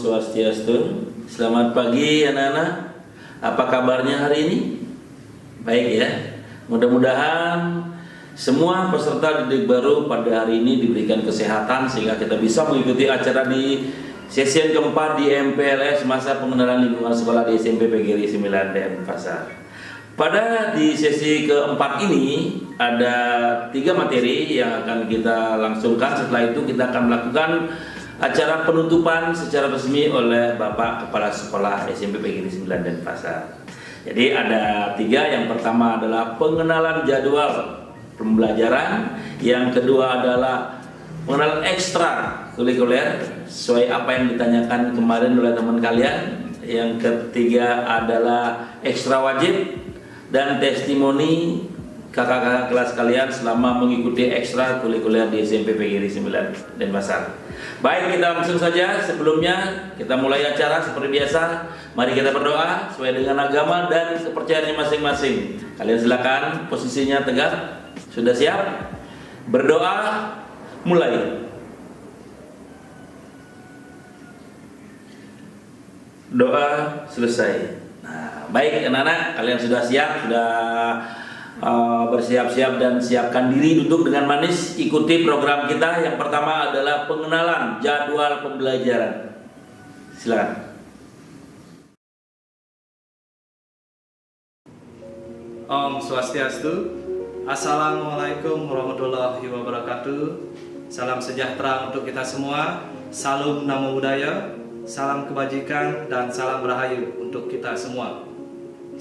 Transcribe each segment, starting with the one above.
Swastiastu. Selamat pagi anak-anak. Apa kabarnya hari ini? Baik ya. Mudah-mudahan semua peserta didik baru pada hari ini diberikan kesehatan sehingga kita bisa mengikuti acara di sesi yang keempat di MPLS masa pengenalan lingkungan sekolah di SMP PGRI 9 Denpasar. Pada di sesi keempat ini ada 3 materi yang akan kita langsungkan. Setelah itu kita akan melakukan acara penutupan secara resmi oleh Bapak Kepala Sekolah SMP PGRI 9 Denpasar. Jadi ada 3, yang pertama adalah pengenalan jadwal pembelajaran, yang kedua adalah pengenalan ekstra kurikuler sesuai apa yang ditanyakan kemarin oleh teman kalian, yang ketiga adalah ekstra wajib dan testimoni kakak-kakak kelas kalian selama mengikuti ekstra kurikuler di SMP PGRI 9 Denpasar. Baik, kita langsung saja. Sebelumnya kita mulai acara seperti biasa. Mari kita berdoa sesuai dengan agama dan kepercayaannya masing-masing. Kalian silakan posisinya tegak. Sudah siap? Berdoa, mulai. Doa selesai. Nah, baik anak-anak, kalian sudah siap, sudah bersiap-siap dan siapkan diri, duduk dengan manis, ikuti program kita. Yang pertama adalah pengenalan jadwal pembelajaran. Silakan. Om Swastiastu. Assalamualaikum warahmatullahi wabarakatuh. Salam sejahtera untuk kita semua. Salam Namo Buddhaya, salam kebajikan dan salam rahayu untuk kita semua.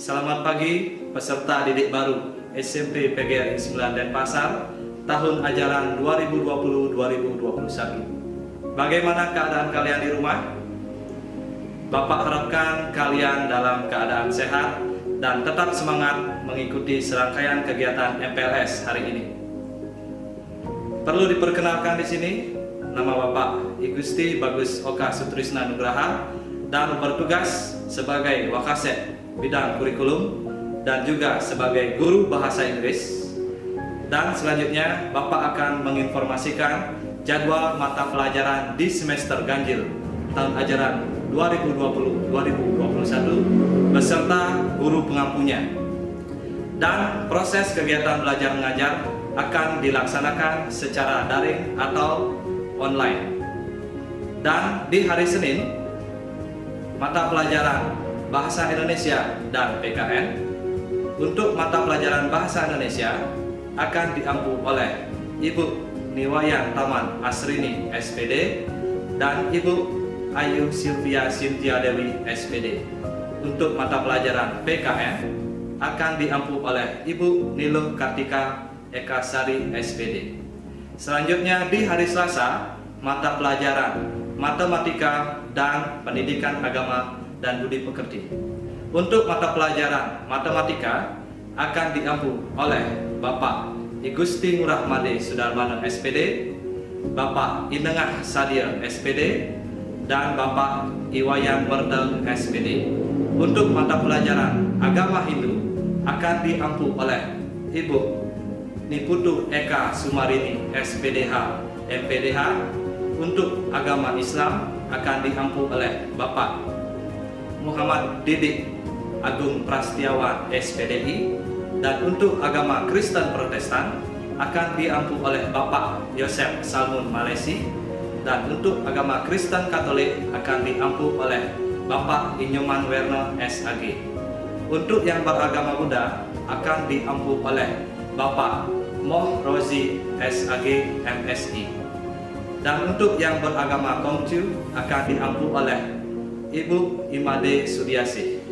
Selamat pagi peserta didik baru SMP PGRI 9 Denpasar tahun ajaran 2020-2021. Bagaimana keadaan kalian di rumah? Bapak harapkan kalian dalam keadaan sehat dan tetap semangat mengikuti serangkaian kegiatan MPLS hari ini. Perlu diperkenalkan di sini, nama Bapak I Gusti Bagus Oka Sutrisna Nugraha dan bertugas sebagai Wakasek bidang kurikulum dan juga sebagai guru bahasa Inggris. Dan selanjutnya Bapak akan menginformasikan jadwal mata pelajaran di semester ganjil tahun ajaran 2020-2021 beserta guru pengampunya. Dan proses kegiatan belajar mengajar akan dilaksanakan secara daring atau online. Dan di hari Senin, mata pelajaran Bahasa Indonesia dan PKN. Untuk mata pelajaran Bahasa Indonesia akan diampu oleh Ibu Niwayan Taman Asrini SPD dan Ibu Ayu Sylvia Cynthia Dewi SPD. Untuk mata pelajaran PKN akan diampu oleh Ibu Niluh Kartika Eka Sari SPD. Selanjutnya di hari Selasa, mata pelajaran Matematika dan Pendidikan Agama dan Budi Pekerti. Untuk mata pelajaran Matematika akan diampu oleh Bapak I Gusti Ngurah Made Sudarmana SPD, Bapak Inengah Sadia SPD, dan Bapak Iwayan Bertel SPD. Untuk mata pelajaran Agama Hindu akan diampu oleh Ibu Niputu Eka Sumarini SPDH MPDH. Untuk agama Islam akan diampu oleh Bapak Muhammad Didik Agung Prastiawan SPDI. Dan untuk agama Kristen Protestan akan diampu oleh Bapak Yosef Salmun Malesi. Dan untuk agama Kristen Katolik akan diampu oleh Bapak Inyoman Werno SAG. Untuk yang beragama Buddha akan diampu oleh Bapak Moh Rozi SAG MSI. Dan untuk yang beragama Konghucu akan diampu oleh Ibu Imade Sudiasih.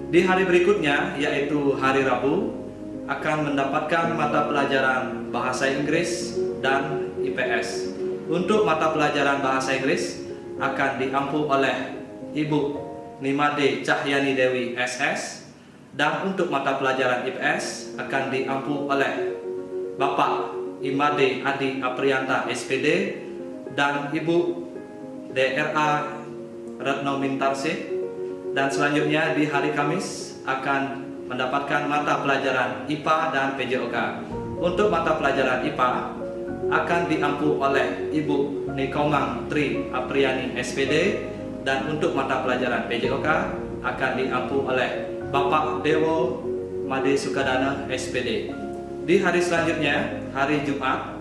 Di hari berikutnya, yaitu hari Rabu, akan mendapatkan mata pelajaran Bahasa Inggris dan IPS. Untuk mata pelajaran Bahasa Inggris akan diampu oleh Ibu Nimade Cahyani Dewi SS. Dan untuk mata pelajaran IPS akan diampu oleh Bapak Imade Adi Aprianta SPD dan Ibu DRA Retno Mintarsih. Dan selanjutnya di hari Kamis akan mendapatkan mata pelajaran IPA dan PJOK. Untuk mata pelajaran IPA akan diampu oleh Ibu Nikomang Tri Apriani SPD, dan untuk mata pelajaran PJOK akan diampu oleh Bapak Dewo Made Sukadana SPD. Di hari selanjutnya, hari Jumat,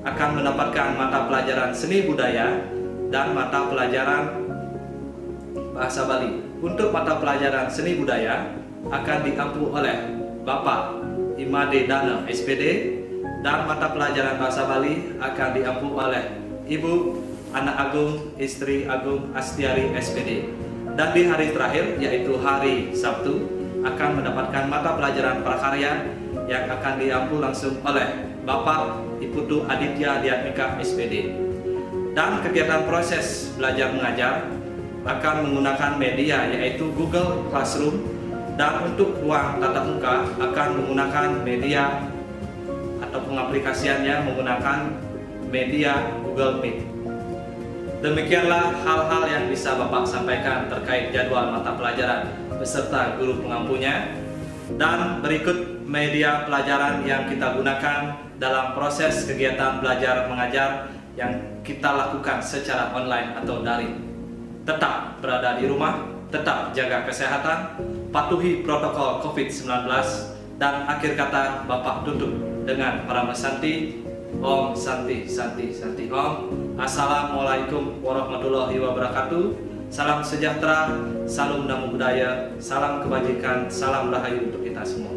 akan mendapatkan mata pelajaran seni budaya dan mata pelajaran bahasa Bali. Untuk mata pelajaran seni budaya akan diampu oleh Bapak Imade Dana SPD, dan mata pelajaran bahasa Bali akan diampu oleh Ibu Anak Agung Istri Agung Astiari SPD. Dan di hari terakhir, yaitu hari Sabtu, akan mendapatkan mata pelajaran prakarya yang akan diampu langsung oleh Bapak Iputu Aditya Diatmika SPD. Dan kegiatan proses belajar mengajar akan menggunakan media yaitu Google Classroom, dan untuk ruang tatap muka akan menggunakan media atau pengaplikasiannya menggunakan media Google Meet. Demikianlah hal-hal yang bisa Bapak sampaikan terkait jadwal mata pelajaran beserta guru pengampunya. Dan berikut media pelajaran yang kita gunakan dalam proses kegiatan belajar mengajar yang kita lakukan secara online atau daring. Tetap berada di rumah, tetap jaga kesehatan, patuhi protokol COVID-19, dan akhir kata Bapak tutup dengan Parama Santi. Om Santi Santi Santi Om. Assalamualaikum warahmatullahi wabarakatuh. Salam sejahtera, salam namo budaya, salam kebajikan, salam rahayu untuk kita semua.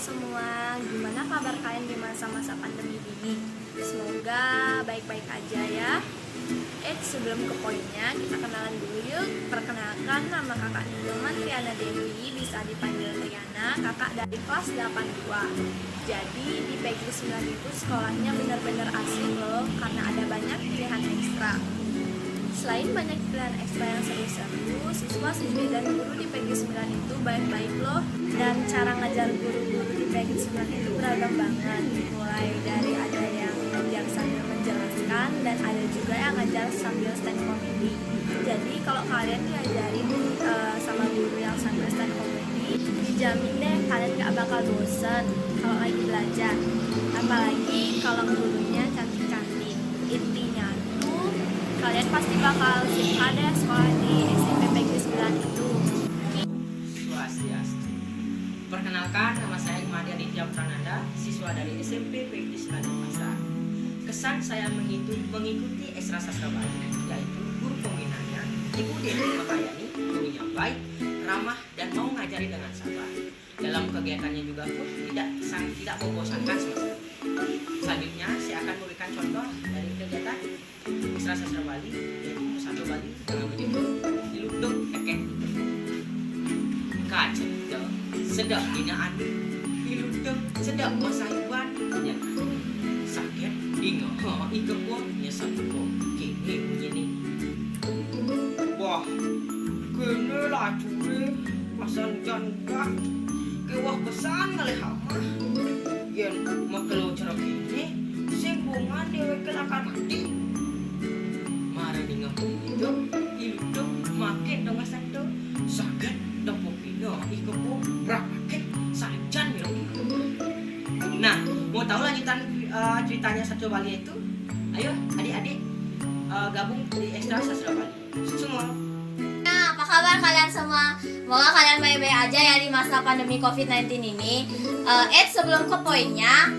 Semua, gimana kabar kalian di masa-masa pandemi ini? Semoga baik-baik aja ya. Sebelum ke poinnya, kita kenalan dulu yuk. Perkenalkan, nama kakak Nyoman Triana Dewi, bisa dipanggil Triana, kakak dari kelas 82. Jadi di PG 9 itu sekolahnya benar-benar asik loh, karena ada banyak pilihan ekstra. Selain banyak pilihan ekstra yang seru-seru, siswa-siswi dan guru di PG 9 itu baik-baik loh. Dan cara ngajar guru-guru di PG 9 itu beragam banget. Mulai dari ada yang mengajar sambil menjelaskan, menyenangkan dan ada juga yang ngajar sambil stand comedy. Jadi kalau kalian diajarin sama guru yang sambil stand comedy, dijamin deh kalian gak bakal bosen kalau lagi belajar. Apalagi kalau gurunya cantik-cantik. Intinya tuh kalian pasti bakal suka deh sekolah di SMP Negeri 9 itu. Swastiastu. Perkenalkan, nama saya Imadi Aditya Prananda, siswa dari SMP Negeri 9 Denpasar. Kesan saya mengikuti Ekstra Sastra Bali, yaitu guru pembinanya Ibu Dewi Mahayani, gurunya baik, ramah, dan mau ngajari dengan sabar. Dalam kegiatannya juga pun tidak membosankan sama sekali. Selanjutnya saya akan memberikan contoh dari kegiatan Ekstra Sastra Bali, yaitu Musado Bali dengan berjudul Diluduk Ekek. Kacau, sedap dina anu, diluduk sedap masayuan, ya sakit dingo, ikepun nyesat kok, kini begini. Wah, kene lah cuy, pasan janda, kewah pesan kali hama. Yen makelo cara kini, sembungan dewe kelakan mati. Marah dingo itu, iluduk makin dong satu, sakit dapur pino, ikepun praktek sajan miro. Nah, mau tahu lanjutan ceritanya Sastra Bali itu? Ayo adik-adik gabung di Ekstra Sastra Bali semua. Nah, apa kabar kalian semua? Semoga kalian baik-baik aja ya di masa pandemi COVID-19 ini. Sebelum ke poinnya,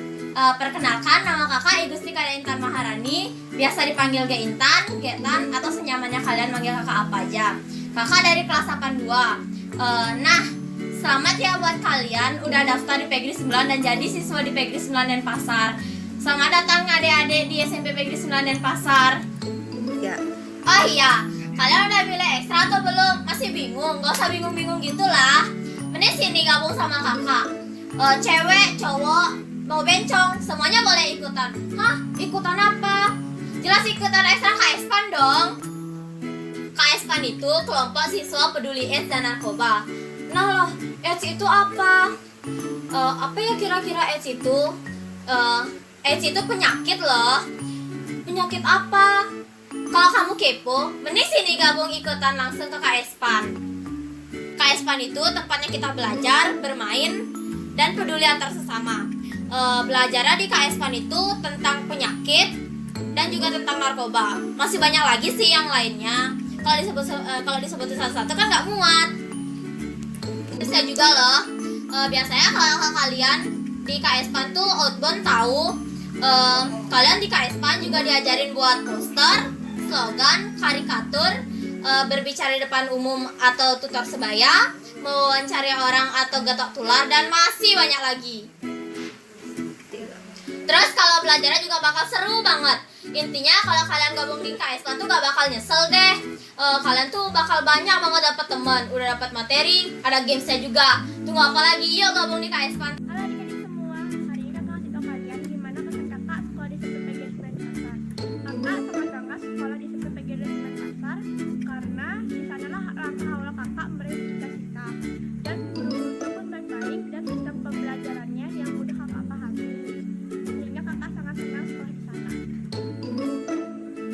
perkenalkan nama kakak Igusti Kada Intan Maharani, biasa dipanggil Ge Intan, Getan, atau senyamannya kalian manggil kakak apa aja. Kakak dari kelas 82. Nah, selamat ya buat kalian udah daftar di Pegri 9 dan jadi siswa di Pegri 9 Denpasar. Selamat datang adik-adik di SMP Pegri 9 Denpasar. Ya. Oh iya, kalian udah pilih ekstra atau belum? Masih bingung? Gak usah bingung-bingung gitulah. Mending sini gabung sama kakak. Cewek, cowok, mau bencong, semuanya boleh ikutan. Hah? Ikutan apa? Jelas ikutan ekstra KSPAN dong. KSPAN itu kelompok siswa peduli AIDS dan narkoba. Nah loh, AIDS itu apa? Apa ya kira-kira AIDS itu? AIDS itu penyakit loh. Penyakit apa? Kalau kamu kepo, mending sini gabung ikutan langsung ke KSPAN. KSPAN itu tempatnya kita belajar, bermain, dan peduli antar sesama. Belajarnya di KSPAN itu tentang penyakit dan juga tentang narkoba. Masih banyak lagi sih yang lainnya. Kalau disebut satu-satu kan nggak muat. Terus ya juga loh, biasanya kalau kalian di KSPAN tuh outbound tahu, kalian di KSPAN juga diajarin buat poster, slogan, karikatur, berbicara di depan umum atau tutor sebaya, mewawancari orang atau gatok tular, dan masih banyak lagi. Terus kalau belajarnya juga bakal seru banget. Intinya kalau kalian gabung di KSPAN tuh gak bakal nyesel deh. Kalian tuh bakal banyak banget dapat teman, udah dapat materi, ada gamesnya juga. Tunggu apa lagi? Yuk gabung di KSPAN. Halo adik-adik semua, hari ini kakak kasih tau kalian gimana pesan kakak sekolah di SMP PGRI 9 Denpasar. Kakak sangat bangga sekolah di SMP PGRI 9 Denpasar karena di sanalah langkah awal kakak meraih cita-cita. Dan guru-gurunya pun baik-baik dan sistem pembelajarannya yang mudah kakak pahami. Sehingga kakak sangat senang sekolah di sana.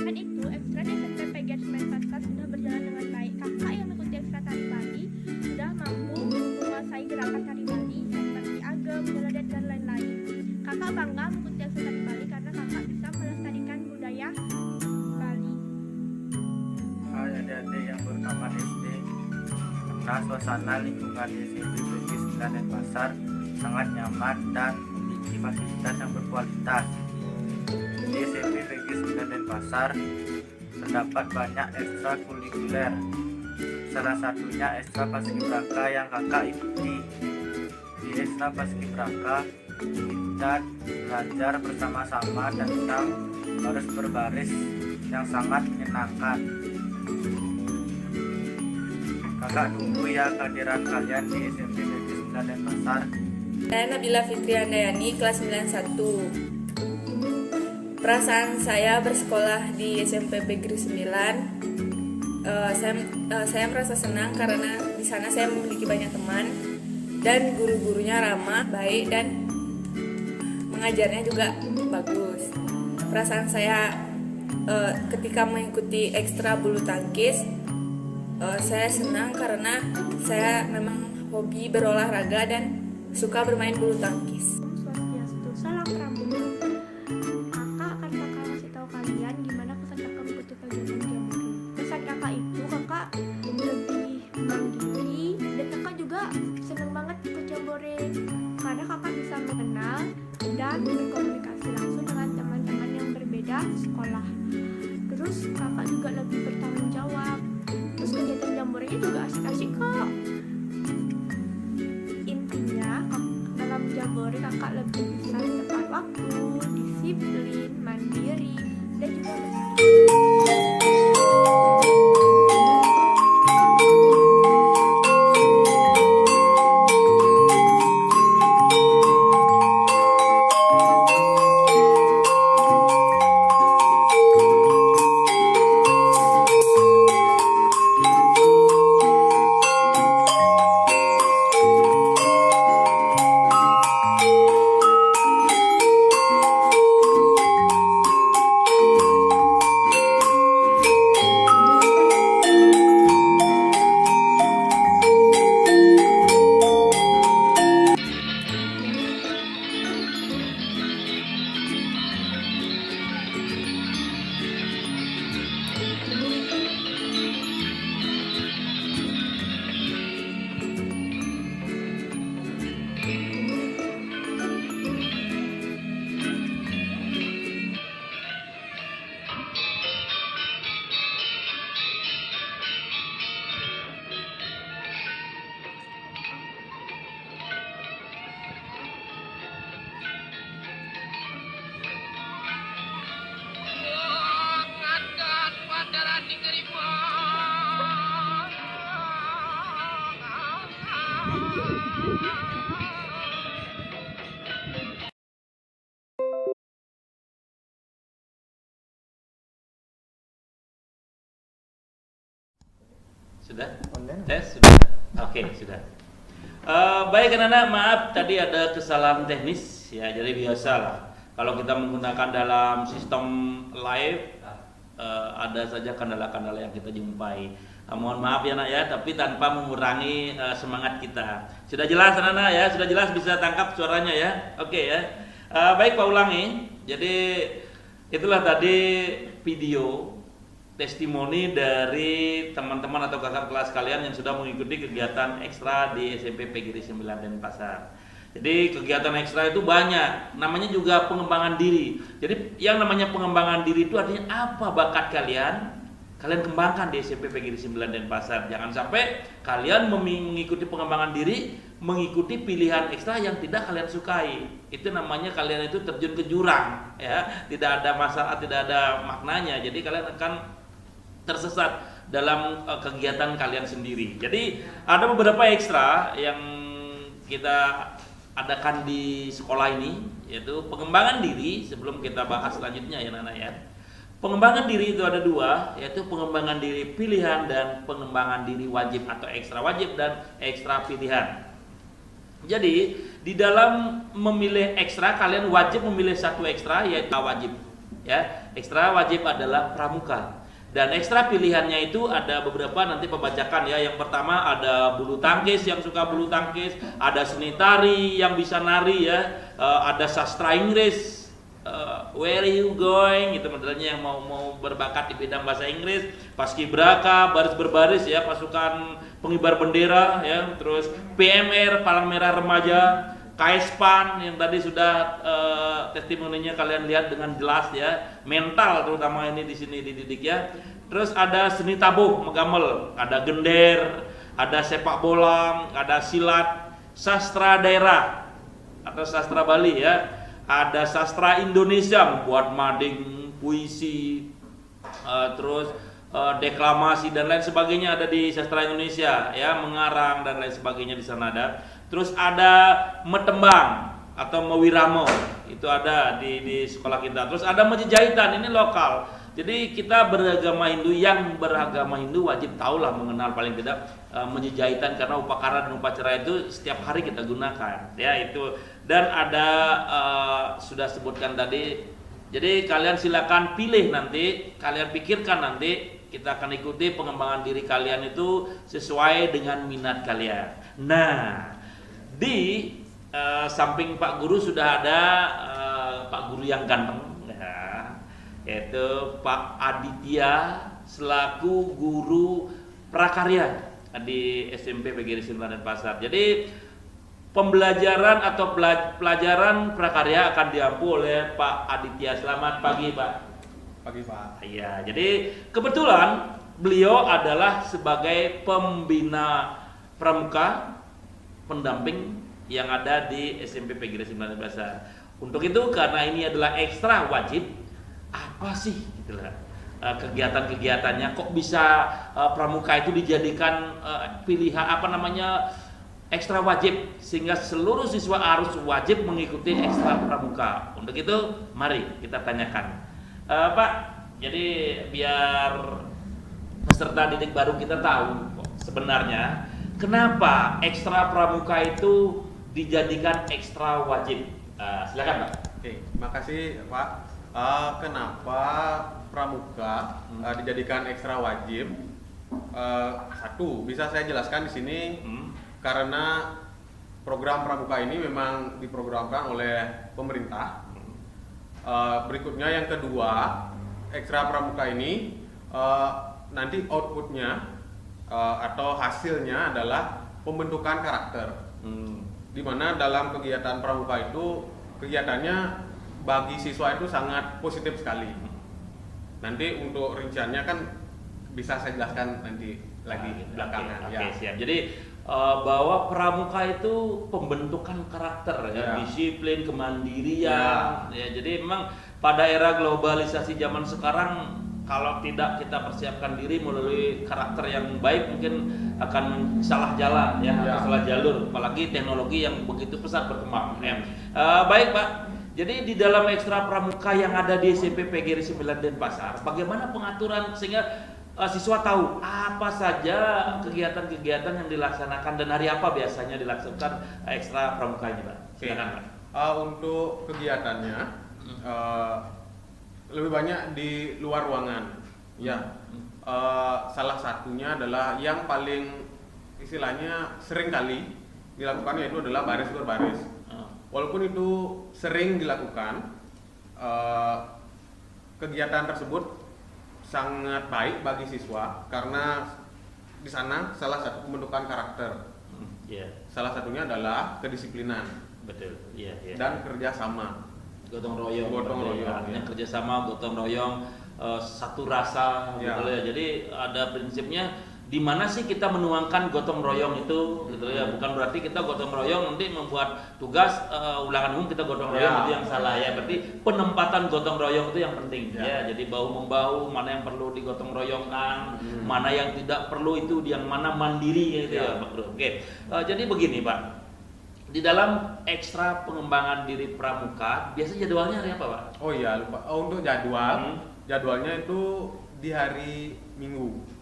Dan itu ekstra di SMP PGRI 9 Denpasar sudah berjalan dengan baik. Kakak yang mengikuti ekstra tari Bali sudah mampu menguasai gerakan tari Bali seperti agam, nyeledet, dan lain-lain. Kakak bangga mengikuti ekstra tari Bali karena kakak bisa melestarikan budaya Bali. Hai adik-adik yang bernama SD. Karena suasana lingkungan di SMP Negeri 9 Denpasar sangat nyaman dan memiliki fasilitas yang berkualitas. Di SMP Negeri 9 Denpasar terdapat banyak ekstrakurikuler. Salah satunya ekstra paskibraka yang kakak ikuti. Di ekstra paskibraka kita belajar bersama-sama tentang baris berbaris yang sangat menyenangkan. Kakak tunggu ya kehadiran kalian di SMP Negeri 9 Denpasar. Saya Nabila Fitri Andayani, kelas 91. Perasaan saya bersekolah di SMP Negeri 9, saya merasa senang karena di sana saya memiliki banyak teman dan guru-gurunya ramah, baik, dan mengajarnya juga bagus. Perasaan saya ketika mengikuti ekstra bulu tangkis, saya senang karena saya memang hobi berolahraga dan suka bermain bulu tangkis. Swastiastu, salam Pramuka. Kakak kasih tahu kalian gimana pesan kakak mengikuti kegiatan Jambore. Pesan kakak itu kakak lebih mandiri dan kakak juga senang banget ikut Jambore karena kakak bisa mengenal dan berkomunikasi langsung dengan teman-teman yang berbeda sekolah. Terus kakak juga lebih bertanggung jawab. Terus kegiatan Jamborenya juga asik-asik kok. Intinya dalam Jambore kakak lebih bisa tepat waktu, disiplin, mandiri, dan juga Sudah? Tes? Sudah? Oke, sudah. Baik anak-anak, maaf tadi ada kesalahan teknis ya, jadi biasalah kalau kita menggunakan dalam sistem live ada saja kendala-kendala yang kita jumpai. Mohon maaf ya nak ya, tapi tanpa mengurangi semangat kita. Sudah jelas anak-anak ya, sudah jelas bisa tangkap suaranya ya. Oke ya. Baik Pak ulangi. Jadi itulah tadi video testimoni dari teman-teman atau kakak kelas kalian yang sudah mengikuti kegiatan ekstra di SMP PGRI 9 Denpasar. Jadi kegiatan ekstra itu banyak, namanya juga pengembangan diri. Jadi yang namanya pengembangan diri itu artinya apa bakat kalian kembangkan di SMP PGRI 9 Denpasar. Jangan sampai kalian mengikuti pengembangan diri, mengikuti pilihan ekstra yang tidak kalian sukai. Itu namanya kalian itu terjun ke jurang, ya. Tidak ada masalah, tidak ada maknanya. Jadi kalian akan tersesat dalam kegiatan kalian sendiri. Jadi ada beberapa ekstra yang kita adakan di sekolah ini, yaitu pengembangan diri. Sebelum kita bahas selanjutnya ya Nana ya, pengembangan diri itu ada dua, yaitu pengembangan diri pilihan dan pengembangan diri wajib atau ekstra wajib dan ekstra pilihan. Jadi di dalam memilih ekstra, kalian wajib memilih satu ekstra, yaitu wajib ya. Ekstra wajib adalah pramuka. Dan ekstra pilihannya itu ada beberapa, nanti pembacakan ya. Yang pertama ada bulu tangkis, yang suka bulu tangkis, ada seni tari yang bisa nari ya, ada sastra Inggris, where are you going gitu modelnya, yang mau berbakat di bidang bahasa Inggris, paskibraka, baris berbaris ya, pasukan pengibar bendera ya, terus PMR, Palang Merah Remaja, KSPAN yang tadi sudah testimoninya kalian lihat dengan jelas ya, mental terutama ini di sini dididik ya. Terus ada seni tabuh megamel, ada gender, ada sepak bola, ada silat, sastra daerah atau sastra Bali ya, ada sastra Indonesia membuat mading, puisi, terus deklamasi dan lain sebagainya ada di sastra Indonesia ya, mengarang dan lain sebagainya di sana ada. Terus ada metembang atau mewiramo, itu ada di sekolah kita. Terus ada menjejahitan, ini lokal. Jadi kita beragama Hindu, yang beragama Hindu wajib tahulah, mengenal paling tidak menjejahitan, karena upacara dan upacara itu setiap hari kita gunakan ya itu. Dan ada sudah sebutkan tadi Jadi kalian silakan pilih nanti, kalian pikirkan nanti, kita akan ikuti pengembangan diri kalian itu sesuai dengan minat kalian. Nah, di samping Pak Guru sudah ada Pak Guru yang ganteng, ya, yaitu Pak Aditya selaku guru prakarya di SMP PGRI 9 Denpasar. Jadi pembelajaran atau pelajaran prakarya akan diampu oleh Pak Aditya. Selamat pagi, Pak. Pagi, Pak. Iya, jadi kebetulan beliau adalah sebagai pembina pramuka pendamping yang ada di SMP PGRI 9 Denpasar. Untuk itu, karena ini adalah ekstra wajib, apa sih gitulah kegiatan-kegiatannya, kok bisa pramuka itu dijadikan pilihan ekstra wajib, sehingga seluruh siswa harus wajib mengikuti ekstra pramuka. Untuk itu mari kita tanyakan, Pak, jadi biar peserta didik baru kita tahu sebenarnya kenapa ekstra pramuka itu dijadikan ekstra wajib. Silakan, Pak. Oke, makasih, Pak. Kenapa pramuka dijadikan ekstra wajib? Satu, bisa saya jelaskan di sini. Karena program pramuka ini memang diprogramkan oleh pemerintah. Berikutnya yang kedua, ekstra pramuka ini nanti outputnya atau hasilnya adalah pembentukan karakter. Di mana dalam kegiatan pramuka itu kegiatannya bagi siswa itu sangat positif sekali. Nanti untuk rinciannya kan bisa saya jelaskan nanti lagi belakangan. Oke, siap. Jadi bahwa pramuka itu pembentukan karakter, ya, disiplin, kemandirian, ya. Jadi memang pada era globalisasi zaman sekarang, kalau tidak kita persiapkan diri melalui karakter yang baik, mungkin akan salah jalan, ya, atau salah jalur, apalagi teknologi yang begitu pesat berkembang. Ya. Baik, Pak. Jadi di dalam ekstra pramuka yang ada di SMP PGRI 9 Denpasar, bagaimana pengaturan sehingga siswa tahu apa saja kegiatan-kegiatan yang dilaksanakan dan hari apa biasanya dilaksanakan ekstra pramuka ini, Pak? Silakan, Pak. Untuk kegiatannya lebih banyak di luar ruangan. Ya, salah satunya adalah yang paling istilahnya sering kali dilakukan yaitu adalah baris berbaris. Walaupun itu sering dilakukan, kegiatan tersebut sangat baik bagi siswa karena di sana salah satu pembentukan karakter. Salah satunya adalah kedisiplinan. Betul. Dan kerjasama. Gotong royong. Ya. Kerjasama, gotong royong, satu rasa, gitu ya. Jadi ada prinsipnya di mana sih kita menuangkan gotong royong itu, gitu ya. Bukan berarti kita gotong royong nanti membuat tugas ulangan umum kita gotong royong, itu yang salah, ya. Berarti penempatan gotong royong itu yang penting, ya. Jadi bahu membahu, mana yang perlu digotong royongkan, mana yang tidak perlu, itu yang mana mandiri, gitu ya, Pak Bro. Oke. Jadi begini, Pak. Di dalam ekstra pengembangan diri pramuka, biasa jadwalnya hari apa, Pak? Oh iya, lupa. Untuk jadwalnya itu di hari Minggu.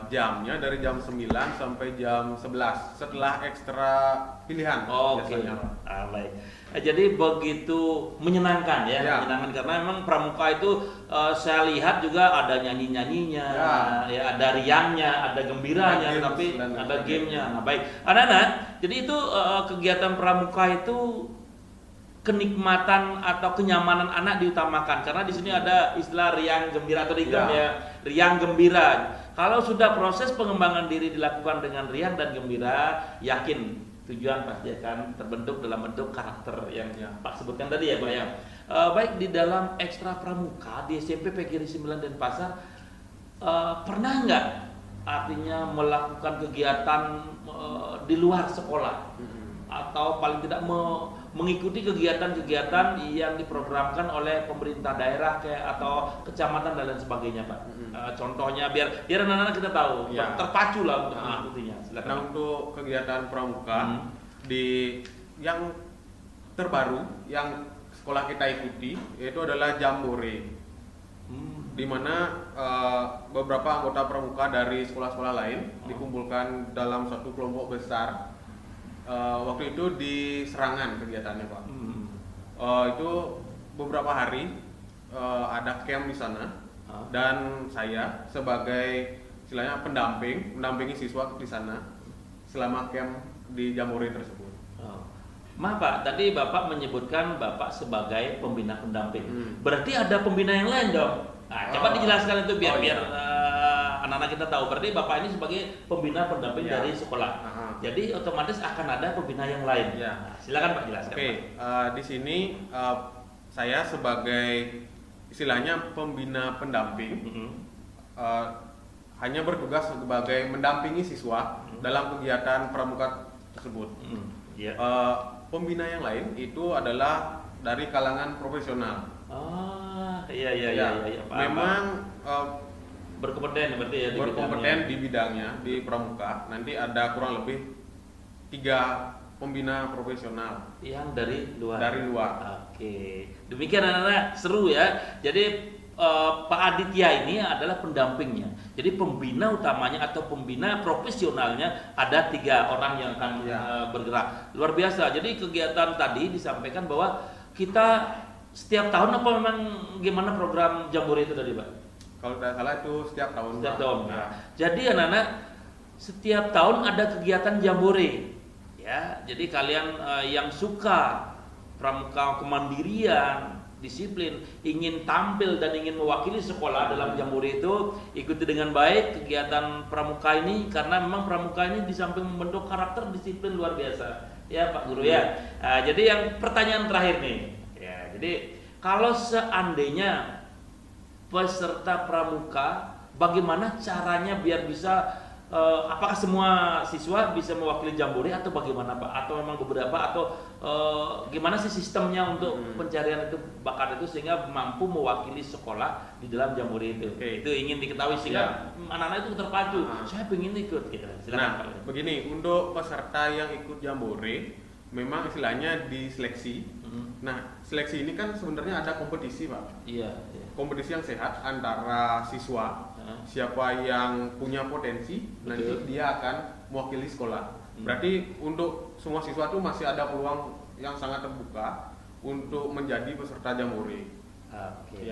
Jamnya dari jam 9 sampai jam 11 setelah ekstra pilihan. Oke. Baik. Jadi begitu menyenangkan, ya, menyenangkan karena memang pramuka itu saya lihat juga ada nyanyi-nyanyinya, ya, ada riangnya, ada gembiranya, tapi ada gamenya. Nah, baik. Anak-anak, jadi itu kegiatan pramuka itu kenikmatan atau kenyamanan anak diutamakan karena di sini ada istilah riang gembira atau digam, ya, riang gembira. Kalau sudah proses pengembangan diri dilakukan dengan riang dan gembira, yakin tujuan pasti akan terbentuk dalam bentuk karakter yang Pak sebutkan tadi, ya, Pak, ya. Baik, di dalam ekstra pramuka di SMP PGRI 9 Denpasar, pernah nggak artinya melakukan kegiatan di luar sekolah atau paling tidak mengikuti kegiatan-kegiatan yang diprogramkan oleh pemerintah daerah atau kecamatan dan lain sebagainya, Pak. Contohnya biar anak-anak kita tahu, terpacu lah untuk mengikutinya. Silakan. Nah, untuk kegiatan pramuka di yang terbaru yang sekolah kita ikuti yaitu adalah Jambore. Di mana beberapa anggota pramuka dari sekolah-sekolah lain dikumpulkan dalam satu kelompok besar. Waktu itu di Serangan kegiatannya, Pak. Itu beberapa hari ada camp di sana dan saya sebagai istilahnya mendampingi siswa di sana selama camp di Jamboree tersebut. Maaf Pak, tadi Bapak menyebutkan Bapak sebagai pembina pendamping. Berarti ada pembina yang lain dong? Nah, coba dijelaskan itu biar anak-anak kita tahu. Berarti Bapak ini sebagai pembina pendamping dari sekolah. Jadi otomatis akan ada pembina yang lain. Nah, silakan Pak jelaskan. Oke, di sini saya sebagai istilahnya pembina pendamping hanya bertugas sebagai mendampingi siswa dalam kegiatan pramuka tersebut. Pembina yang lain itu adalah dari kalangan profesional. Iya. Memang berkompeten berarti ya berkompeten di bidangnya di pramuka. Nanti ada kurang lebih 3 pembina profesional yang dari luar. Oke. Demikian anak-anak, seru ya. Jadi Pak Aditya ini adalah pendampingnya. Jadi pembina utamanya atau pembina profesionalnya ada 3 orang yang akan bergerak. Luar biasa. Jadi kegiatan tadi disampaikan bahwa kita setiap tahun apa memang gimana program Jamboree itu tadi Pak? Kalau tidak salah itu setiap tahun. Setiap tahun. Nah, jadi anak-anak setiap tahun ada kegiatan Jamboree. Ya, jadi kalian yang suka pramuka kemandirian, disiplin, ingin tampil dan ingin mewakili sekolah dalam Jamboree itu, ikuti dengan baik kegiatan pramuka ini karena memang pramuka ini di samping membentuk karakter disiplin luar biasa. Ya Pak Guru ya. Jadi yang pertanyaan terakhir nih. Ya, jadi kalau seandainya peserta pramuka, bagaimana caranya biar bisa apakah semua siswa bisa mewakili Jamboree atau bagaimana Pak? Atau memang beberapa atau gimana sih sistemnya untuk pencarian itu bakat itu sehingga mampu mewakili sekolah di dalam Jamboree itu? Itu ingin diketahui sehingga anak-anak itu terpacu. Saya ingin ikut gitu. Silakan Pak. Begini, untuk peserta yang ikut Jamboree memang istilahnya diseleksi. Nah, seleksi ini kan sebenarnya ada kompetisi Pak. Iya. Kompetisi yang sehat antara siswa. Siapa yang punya potensi nanti dia akan mewakili sekolah. Berarti untuk semua siswa itu masih ada peluang yang sangat terbuka untuk menjadi peserta Jamboree. Oke.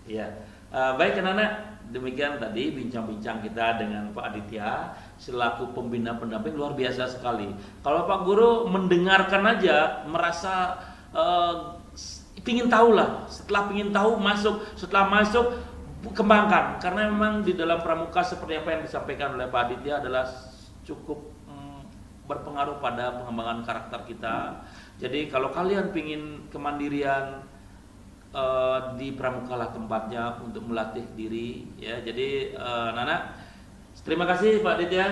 Iya. Baik anak-anak, demikian tadi bincang-bincang kita dengan Pak Aditya selaku pembina pendamping luar biasa sekali. Kalau Pak Guru mendengarkan aja merasa pingin tahu lah. Setelah masuk kembangkan karena memang di dalam pramuka seperti apa yang disampaikan oleh Pak Aditya adalah cukup berpengaruh pada pengembangan karakter kita. Jadi kalau kalian pingin kemandirian di pramuka lah tempatnya untuk melatih diri ya. Jadi Nana, terima kasih Pak Aditya.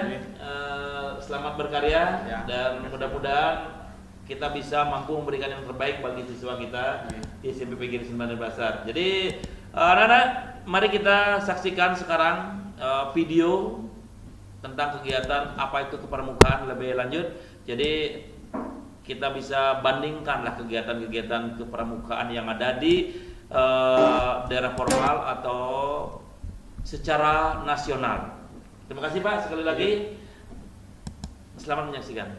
Selamat berkarya dan mudah-mudahan kita bisa mampu memberikan yang terbaik bagi siswa kita di SMP Begiri 9 Denpasar. Jadi Nana, mari kita saksikan sekarang video tentang kegiatan apa itu kepramukaan lebih lanjut. Jadi kita bisa bandingkanlah kegiatan-kegiatan kepramukaan yang ada di daerah formal atau secara nasional. Terima kasih Pak sekali lagi. Selamat menyaksikan.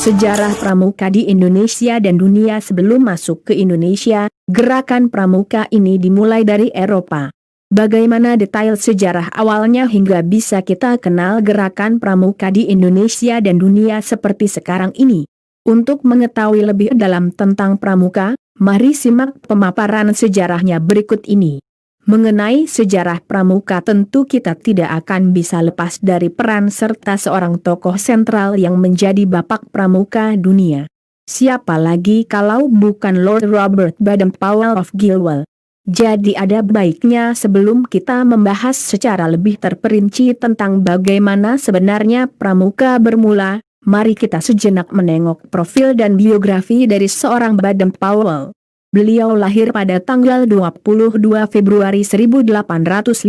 Sejarah pramuka di Indonesia dan dunia. Sebelum masuk ke Indonesia, gerakan pramuka ini dimulai dari Eropa. Bagaimana detail sejarah awalnya hingga bisa kita kenal gerakan pramuka di Indonesia dan dunia seperti sekarang ini? Untuk mengetahui lebih dalam tentang pramuka, mari simak pemaparan sejarahnya berikut ini. Mengenai sejarah pramuka tentu kita tidak akan bisa lepas dari peran serta seorang tokoh sentral yang menjadi bapak pramuka dunia. Siapa lagi kalau bukan Lord Robert Baden-Powell of Gilwell. Jadi ada baiknya sebelum kita membahas secara lebih terperinci tentang bagaimana sebenarnya pramuka bermula, mari kita sejenak menengok profil dan biografi dari seorang Baden-Powell. Beliau lahir pada tanggal 22 Februari 1857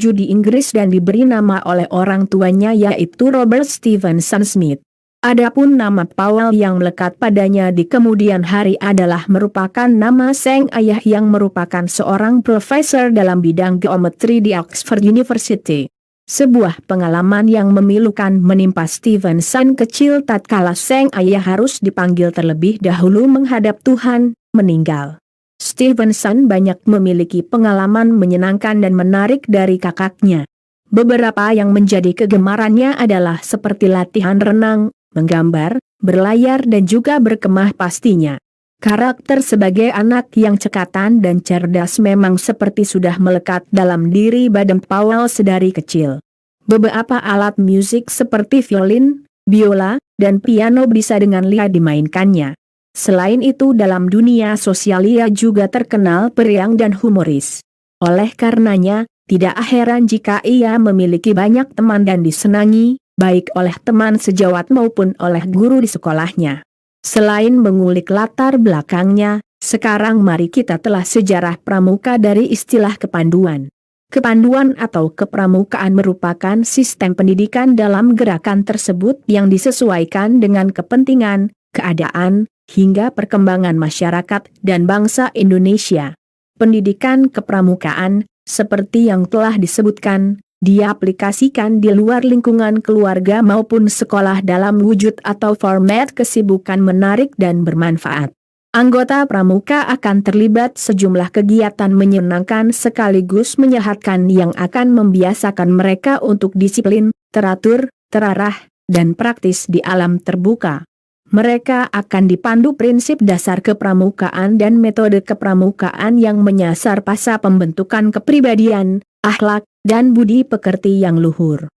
di Inggris dan diberi nama oleh orang tuanya yaitu Robert Stevenson Smith. Adapun nama Powell yang melekat padanya di kemudian hari adalah merupakan nama sang ayah yang merupakan seorang profesor dalam bidang geometri di Oxford University. Sebuah pengalaman yang memilukan menimpa Stevenson kecil tatkala sang ayah harus dipanggil terlebih dahulu menghadap Tuhan, meninggal. Stevenson banyak memiliki pengalaman menyenangkan dan menarik dari kakaknya. Beberapa yang menjadi kegemarannya adalah seperti latihan renang, menggambar, berlayar dan juga berkemah pastinya. Karakter sebagai anak yang cekatan dan cerdas memang seperti sudah melekat dalam diri Baden Powell sedari kecil. Beberapa alat musik seperti violin, biola, dan piano bisa dengan lihat dimainkannya. Selain itu dalam dunia sosial ia juga terkenal periang dan humoris. Oleh karenanya, tidak heran jika ia memiliki banyak teman dan disenangi, baik oleh teman sejawat maupun oleh guru di sekolahnya. Selain mengulik latar belakangnya, sekarang mari kita telah sejarah pramuka dari istilah kepanduan. Kepanduan atau kepramukaan merupakan sistem pendidikan dalam gerakan tersebut yang disesuaikan dengan kepentingan, keadaan, hingga perkembangan masyarakat dan bangsa Indonesia. Pendidikan kepramukaan, seperti yang telah disebutkan, diaplikasikan di luar lingkungan keluarga maupun sekolah dalam wujud atau format kesibukan menarik dan bermanfaat. Anggota pramuka akan terlibat sejumlah kegiatan menyenangkan sekaligus menyehatkan yang akan membiasakan mereka untuk disiplin, teratur, terarah, dan praktis di alam terbuka. Mereka akan dipandu prinsip dasar kepramukaan dan metode kepramukaan yang menyasar pada pembentukan kepribadian, akhlak, dan budi pekerti yang luhur.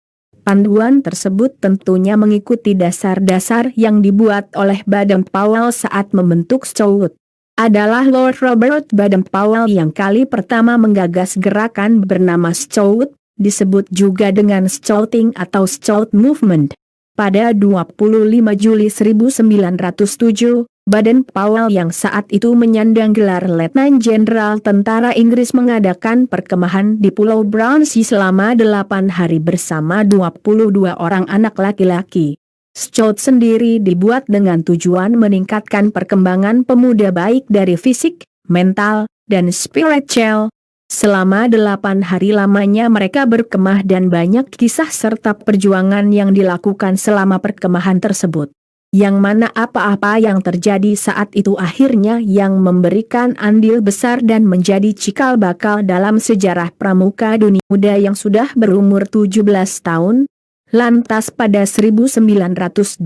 Panduan tersebut tentunya mengikuti dasar-dasar yang dibuat oleh Baden Powell saat membentuk Scout. Adalah Lord Robert Baden Powell yang kali pertama menggagas gerakan bernama Scout, disebut juga dengan Scouting atau Scout Movement. Pada 25 Juli 1907, Baden Powell yang saat itu menyandang gelar Letnan Jenderal Tentara Inggris mengadakan perkemahan di Pulau Brownsea selama 8 hari bersama 22 orang anak laki-laki. Scout sendiri dibuat dengan tujuan meningkatkan perkembangan pemuda baik dari fisik, mental, dan spiritual. Selama 8 hari lamanya mereka berkemah dan banyak kisah serta perjuangan yang dilakukan selama perkemahan tersebut. Yang mana apa-apa yang terjadi saat itu akhirnya yang memberikan andil besar dan menjadi cikal bakal dalam sejarah pramuka dunia muda yang sudah berumur 17 tahun. Lantas pada 1922,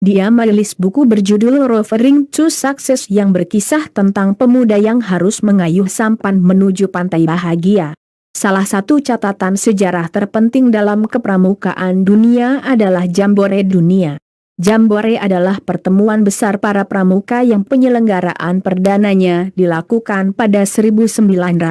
dia merilis buku berjudul Rovering to Success yang berkisah tentang pemuda yang harus mengayuh sampan menuju pantai bahagia. Salah satu catatan sejarah terpenting dalam kepramukaan dunia adalah Jambore Dunia. Jambore adalah pertemuan besar para pramuka yang penyelenggaraan perdananya dilakukan pada 1920.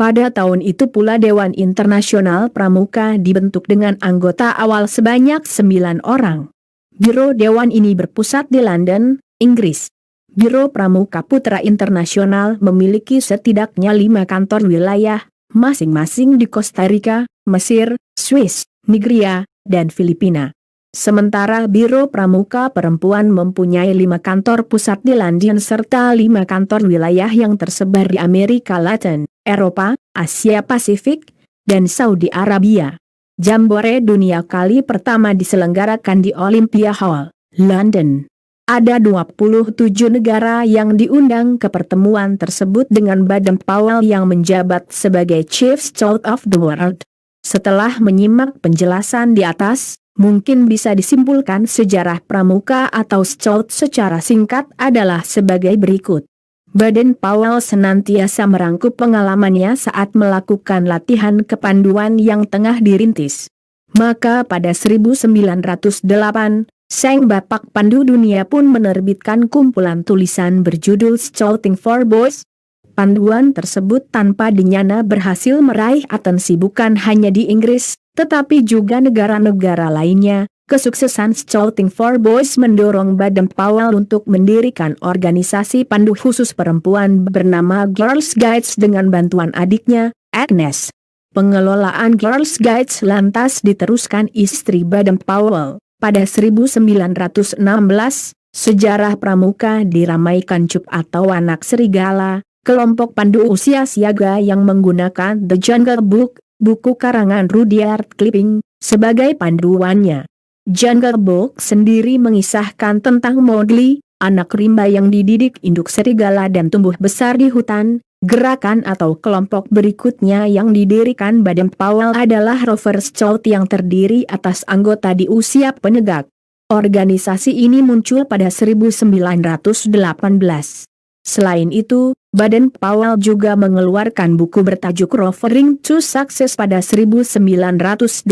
Pada tahun itu pula Dewan Internasional Pramuka dibentuk dengan anggota awal sebanyak 9 orang. Biro Dewan ini berpusat di London, Inggris. Biro Pramuka Putra Internasional memiliki setidaknya 5 kantor wilayah, masing-masing di Costa Rica, Mesir, Swiss, Nigeria, dan Filipina. Sementara Biro Pramuka Perempuan mempunyai 5 kantor pusat di London serta 5 kantor wilayah yang tersebar di Amerika Latin, Eropa, Asia Pasifik, dan Saudi Arabia. Jambore Dunia kali pertama diselenggarakan di Olympia Hall, London. Ada 27 negara yang diundang ke pertemuan tersebut dengan Baden Powell yang menjabat sebagai Chief Scout of the World. Setelah menyimak penjelasan di atas, mungkin bisa disimpulkan sejarah pramuka atau Scout secara singkat adalah sebagai berikut. Baden Powell senantiasa merangkup pengalamannya saat melakukan latihan kepanduan yang tengah dirintis. Maka pada 1908, sang Bapak Pandu Dunia pun menerbitkan kumpulan tulisan berjudul Scouting for Boys. Panduan tersebut tanpa dinyana berhasil meraih atensi bukan hanya di Inggris, tetapi juga negara-negara lainnya. Kesuksesan Scouting for Boys mendorong Baden Powell untuk mendirikan organisasi pandu khusus perempuan bernama Girls Guides dengan bantuan adiknya, Agnes. Pengelolaan Girls Guides lantas diteruskan istri Baden Powell. Pada 1916, sejarah pramuka diramaikan Cup atau Anak Serigala, kelompok pandu usia siaga yang menggunakan The Jungle Book, buku karangan Rudyard Kipling, sebagai panduannya. Jungle Book sendiri mengisahkan tentang Mowgli, anak rimba yang dididik induk serigala dan tumbuh besar di hutan. Gerakan atau kelompok berikutnya yang didirikan Baden Powell adalah Rover Scout yang terdiri atas anggota di usia penegak. Organisasi ini muncul pada 1918. Selain itu, Baden Powell juga mengeluarkan buku bertajuk Rovering to Success pada 1922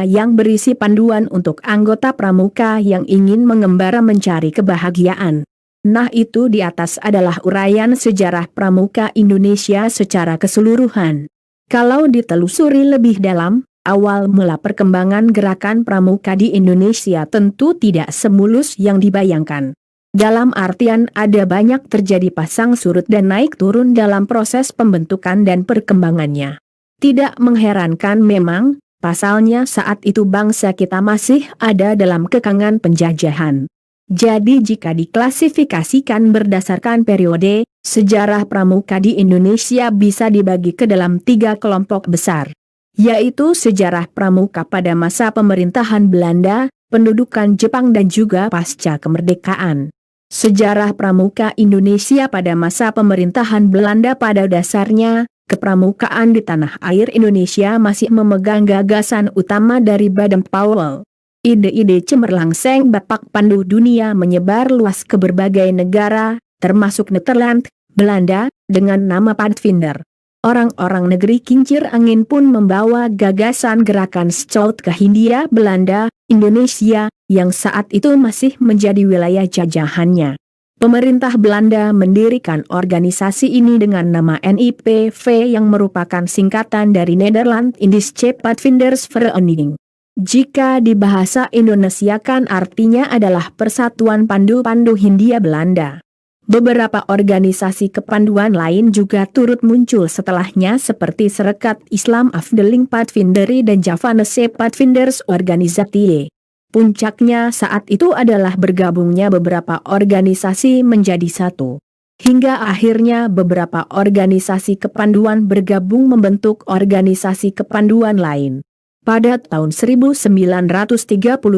yang berisi panduan untuk anggota pramuka yang ingin mengembara mencari kebahagiaan. Nah, itu di atas adalah uraian sejarah pramuka Indonesia secara keseluruhan. Kalau ditelusuri lebih dalam, awal mula perkembangan gerakan pramuka di Indonesia tentu tidak semulus yang dibayangkan. Dalam artian ada banyak terjadi pasang surut dan naik turun dalam proses pembentukan dan perkembangannya. Tidak mengherankan memang, pasalnya saat itu bangsa kita masih ada dalam kekangan penjajahan. Jadi jika diklasifikasikan berdasarkan periode, sejarah pramuka di Indonesia bisa dibagi ke dalam 3 kelompok besar. Yaitu sejarah pramuka pada masa pemerintahan Belanda, pendudukan Jepang dan juga pasca kemerdekaan. Sejarah pramuka Indonesia pada masa pemerintahan Belanda pada dasarnya, kepramukaan di tanah air Indonesia masih memegang gagasan utama dari Baden Powell. Ide-ide cemerlang Seng Bapak Pandu dunia menyebar luas ke berbagai negara, termasuk Nederland, Belanda, dengan nama Pathfinder. Orang-orang negeri kincir angin pun membawa gagasan gerakan Scout ke Hindia Belanda, Indonesia, yang saat itu masih menjadi wilayah jajahannya. Pemerintah Belanda mendirikan organisasi ini dengan nama NIPV yang merupakan singkatan dari Nederland Indische Pathfinders Vereniging. Jika dibahasa Indonesiakan artinya adalah Persatuan Pandu-Pandu Hindia Belanda. Beberapa organisasi kepanduan lain juga turut muncul setelahnya seperti Serikat Islam Afdeling Pathfinderi dan Javanese Pathfinders Organisatie. Puncaknya saat itu adalah bergabungnya beberapa organisasi menjadi satu. Hingga akhirnya beberapa organisasi kepanduan bergabung membentuk organisasi kepanduan lain. Pada tahun 1930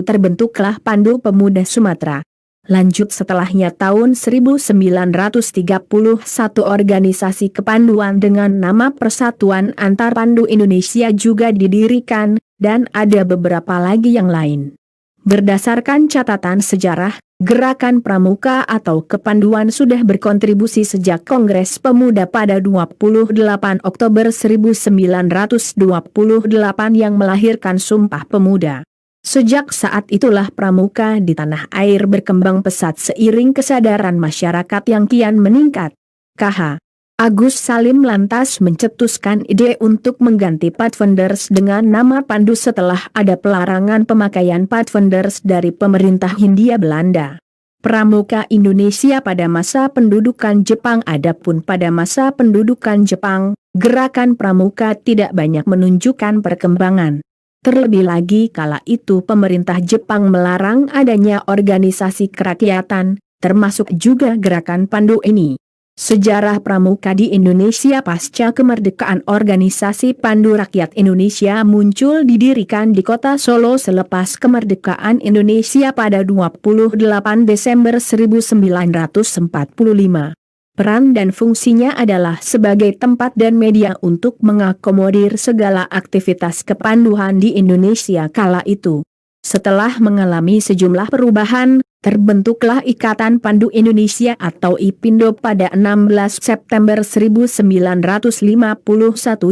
terbentuklah Pandu Pemuda Sumatera. Lanjut setelahnya tahun 1931 organisasi kepanduan dengan nama Persatuan Antar Pandu Indonesia juga didirikan, dan ada beberapa lagi yang lain. Berdasarkan catatan sejarah, gerakan pramuka atau kepanduan sudah berkontribusi sejak Kongres Pemuda pada 28 Oktober 1928 yang melahirkan Sumpah Pemuda. Sejak saat itulah pramuka di tanah air berkembang pesat seiring kesadaran masyarakat yang kian meningkat. KH. Agus Salim lantas mencetuskan ide untuk mengganti Pathfinders dengan nama Pandu setelah ada pelarangan pemakaian Pathfinders dari pemerintah Hindia Belanda. Pramuka Indonesia pada masa pendudukan Jepang. Adapun pada masa pendudukan Jepang, gerakan pramuka tidak banyak menunjukkan perkembangan. Terlebih lagi kala itu pemerintah Jepang melarang adanya organisasi kerakyatan, termasuk juga gerakan Pandu ini. Sejarah pramuka di Indonesia pasca kemerdekaan. Organisasi Pandu Rakyat Indonesia muncul didirikan di kota Solo selepas kemerdekaan Indonesia pada 28 Desember 1945. Peran dan fungsinya adalah sebagai tempat dan media untuk mengakomodir segala aktivitas kepanduan di Indonesia kala itu. Setelah mengalami sejumlah perubahan, terbentuklah Ikatan Pandu Indonesia atau IPINDO pada 16 September 1951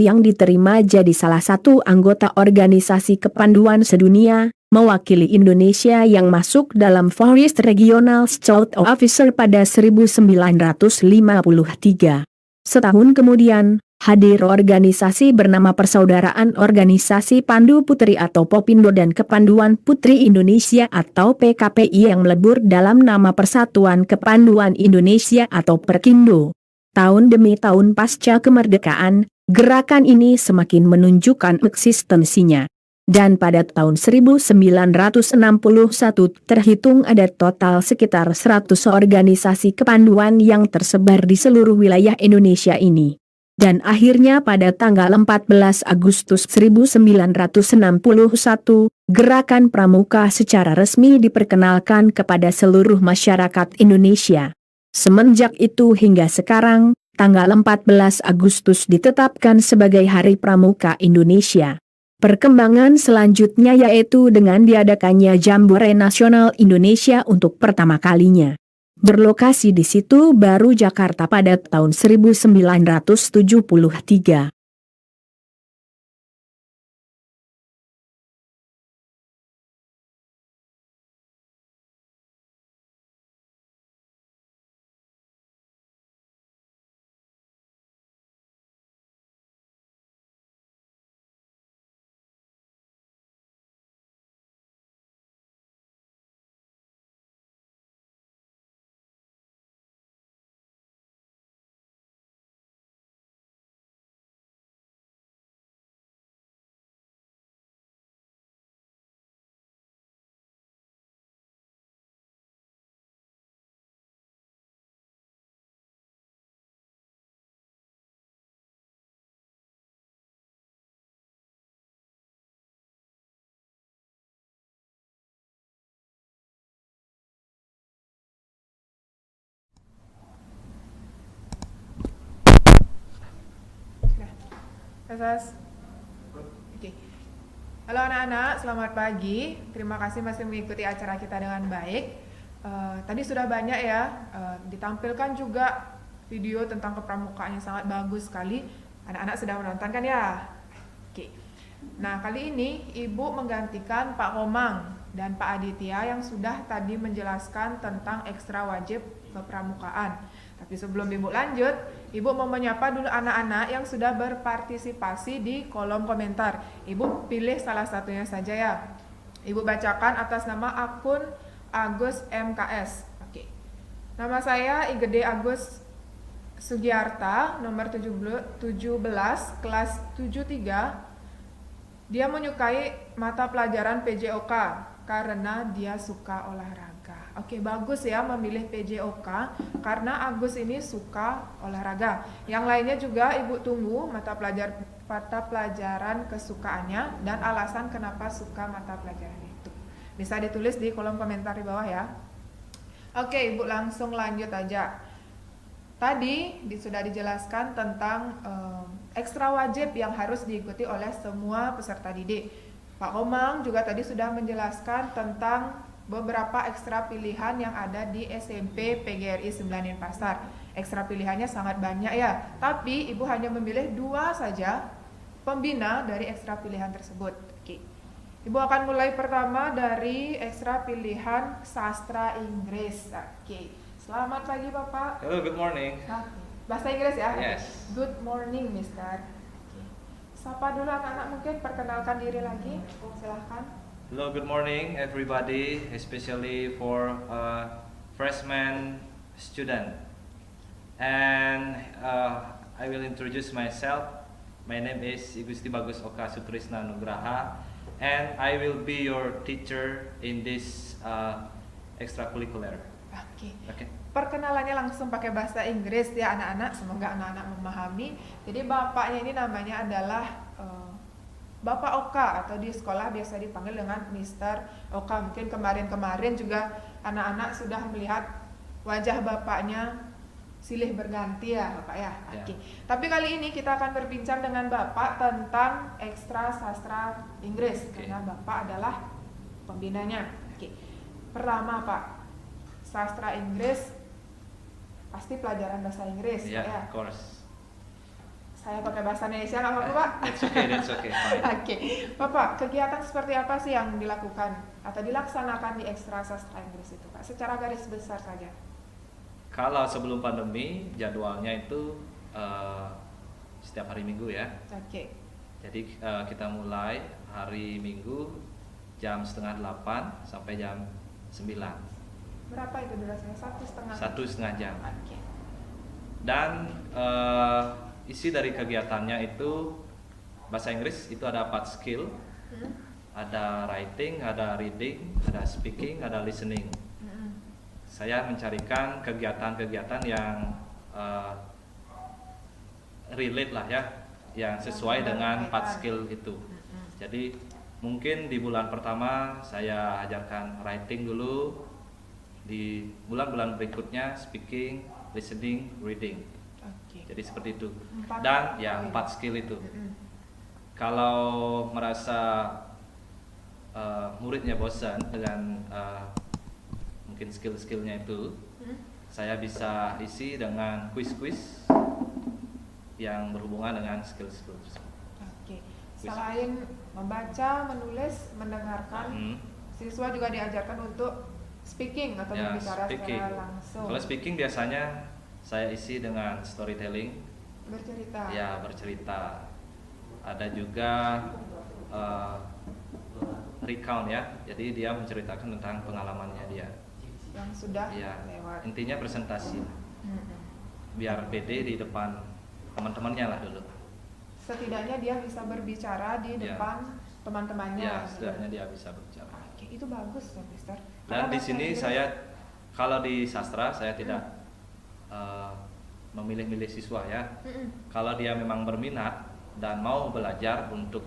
yang diterima jadi salah satu anggota organisasi kepanduan sedunia, mewakili Indonesia yang masuk dalam Forest Regional Scout Officer pada 1953. Setahun kemudian, hadir organisasi bernama Persaudaraan Organisasi Pandu Putri atau Popindo dan Kepanduan Putri Indonesia atau PKPI yang melebur dalam nama Persatuan Kepanduan Indonesia atau Perkindo. Tahun demi tahun pasca kemerdekaan, gerakan ini semakin menunjukkan eksistensinya. Dan pada tahun 1961 terhitung ada total sekitar 100 organisasi kepanduan yang tersebar di seluruh wilayah Indonesia ini. Dan akhirnya pada tanggal 14 Agustus 1961, Gerakan Pramuka secara resmi diperkenalkan kepada seluruh masyarakat Indonesia. Semenjak itu hingga sekarang, tanggal 14 Agustus ditetapkan sebagai Hari Pramuka Indonesia. Perkembangan selanjutnya yaitu dengan diadakannya Jambore Nasional Indonesia untuk pertama kalinya. Berlokasi di Situ Baru, Jakarta pada tahun 1973. Oke. Halo anak-anak, selamat pagi. Terima kasih masih mengikuti acara kita dengan baik. Tadi sudah banyak ya, ditampilkan juga video tentang kepramukaan yang sangat bagus sekali. Anak-anak sudah menonton kan ya? Oke. Nah, kali ini Ibu menggantikan Pak Komang dan Pak Aditya yang sudah tadi menjelaskan tentang ekstra wajib kepramukaan. Tapi sebelum Ibu lanjut, Ibu mau menyapa dulu anak-anak yang sudah berpartisipasi di kolom komentar. Ibu pilih salah satunya saja ya. Ibu bacakan atas nama akun Agus MKS. Oke. Nama saya Igede Agus Sugiarta, nomor 17, kelas 73. Dia menyukai mata pelajaran PJOK karena dia suka olahraga. Oke, bagus ya memilih PJOK karena Agus ini suka olahraga. Yang lainnya juga Ibu tunggu mata pelajaran kesukaannya dan alasan kenapa suka mata pelajaran itu. Bisa ditulis di kolom komentar di bawah ya. Oke, Ibu langsung lanjut aja. Tadi sudah dijelaskan tentang ekstra wajib yang harus diikuti oleh semua peserta didik. Pak Komang juga tadi sudah menjelaskan tentang beberapa ekstra pilihan yang ada di SMP PGRI 9 Denpasar. Ekstra pilihannya sangat banyak ya, tapi Ibu hanya memilih 2 saja pembina dari ekstra pilihan tersebut. Oke. Ibu akan mulai pertama dari ekstra pilihan sastra Inggris. Oke. Selamat pagi Bapak. Hello, good morning. Bahasa Inggris ya? Yes. Good morning, Mister. Oke. Sapa dulu anak-anak, mungkin perkenalkan diri lagi. Silahkan. Hello, good morning everybody, especially for freshman student. And I will introduce myself. My name is Igusti Bagus Oka Sutrisna Nugraha, and I will be your teacher in this extracurricular. Oke. Perkenalannya langsung pakai bahasa Inggris ya anak-anak, semoga anak-anak memahami. Jadi bapaknya ini namanya adalah Bapak Oka, atau di sekolah biasa dipanggil dengan Mr. Oka. Mungkin kemarin-kemarin juga anak-anak sudah melihat wajah bapaknya silih berganti ya Bapak ya. Oke. Tapi kali ini kita akan berbincang dengan Bapak tentang ekstra sastra Inggris, karena Bapak adalah pembinanya. Oke. Pertama Pak, sastra Inggris pasti pelajaran bahasa Inggris Pak ya. Of course. Saya pakai bahasa Indonesia nggak apa-apa Pak? That's okay, fine. Oke. Bapak, kegiatan seperti apa sih yang dilakukan atau dilaksanakan di ekstra sastra Inggris itu Pak? Secara garis besar saja. Kalau sebelum pandemi, jadwalnya itu setiap hari Minggu ya. Oke. Jadi kita mulai hari Minggu jam 7:30 sampai jam 9. 9. 9 Berapa itu durasinya? 1,5 jam? 1,5 jam. Oke. 1,5 jam. Oke. Bapak, kegiatan seperti apa sih yang dilakukan atau dilaksanakan di ekstra sastra Inggris itu Pak? Secara garis besar saja. Dan isi dari kegiatannya itu bahasa Inggris itu ada 4 skill. Ada writing, ada reading, ada speaking, ada listening. Saya mencarikan kegiatan-kegiatan yang relate lah ya, yang sesuai dengan 4 skill itu. Jadi mungkin di bulan pertama saya ajarkan writing dulu, di bulan-bulan berikutnya speaking, listening, reading. Jadi seperti itu. Dan ya 4 skill itu. Kalau merasa muridnya bosan dengan mungkin skill-skillnya itu, saya bisa isi dengan quiz-quiz yang berhubungan dengan skill-skill tersebut. Oke. Selain membaca, menulis, mendengarkan, siswa juga diajarkan untuk speaking atau berbicara secara langsung. Kalau speaking biasanya saya isi dengan storytelling. Bercerita. Ya, bercerita. Ada juga recount ya. Jadi dia menceritakan tentang pengalamannya dia. Yang sudah lewat. Intinya presentasi. Biar pede di depan teman-temannya lah dulu. Setidaknya dia bisa berbicara di depan teman-temannya. Ya, setidaknya dia bisa berbicara. Oke, itu bagus ya, Mister. Dan di sini saya, kalau di sastra saya tidak memilih-milih siswa ya. Kalau dia memang berminat dan mau belajar untuk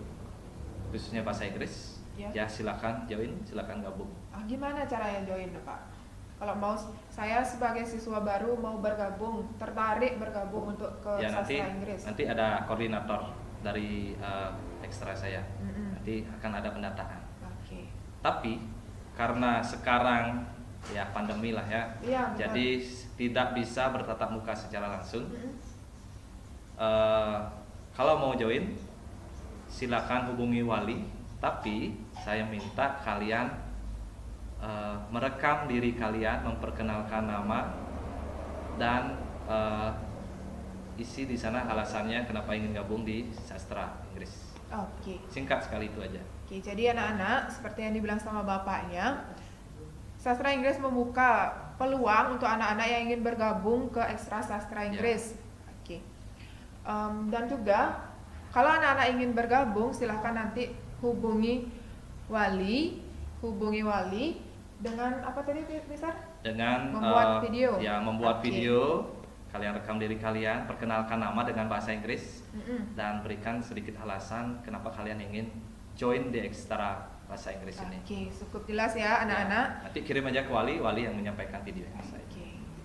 khususnya bahasa Inggris, ya silakan join, silakan gabung. Gimana caranya join, Pak? Kalau mau saya sebagai siswa baru mau bergabung, tertarik bergabung untuk ke sastra Inggris. Nanti ada koordinator dari ekstra saya. Nanti akan ada pendataan. Tapi karena sekarang ya pandemi lah ya, jadi tidak bisa bertatap muka secara langsung. Kalau mau join, silakan hubungi wali. Tapi saya minta kalian merekam diri kalian, memperkenalkan nama dan isi di sana alasannya kenapa ingin gabung di sastra Inggris. Oke. Singkat sekali itu aja. Oke, jadi anak-anak seperti yang dibilang sama bapaknya, sastra Inggris membuka peluang untuk anak-anak yang ingin bergabung ke ekstra sastra Inggris. Oke. Dan juga kalau anak-anak ingin bergabung, silahkan nanti hubungi wali dengan apa tadi, Mister? Dengan membuat video. Ya, membuat video. Kalian rekam diri kalian, perkenalkan nama dengan bahasa Inggris, dan berikan sedikit alasan kenapa kalian ingin join di ekstra bahasa Inggris ini. Oke, cukup jelas ya anak-anak. Nanti kirim aja ke wali yang menyampaikan videonya.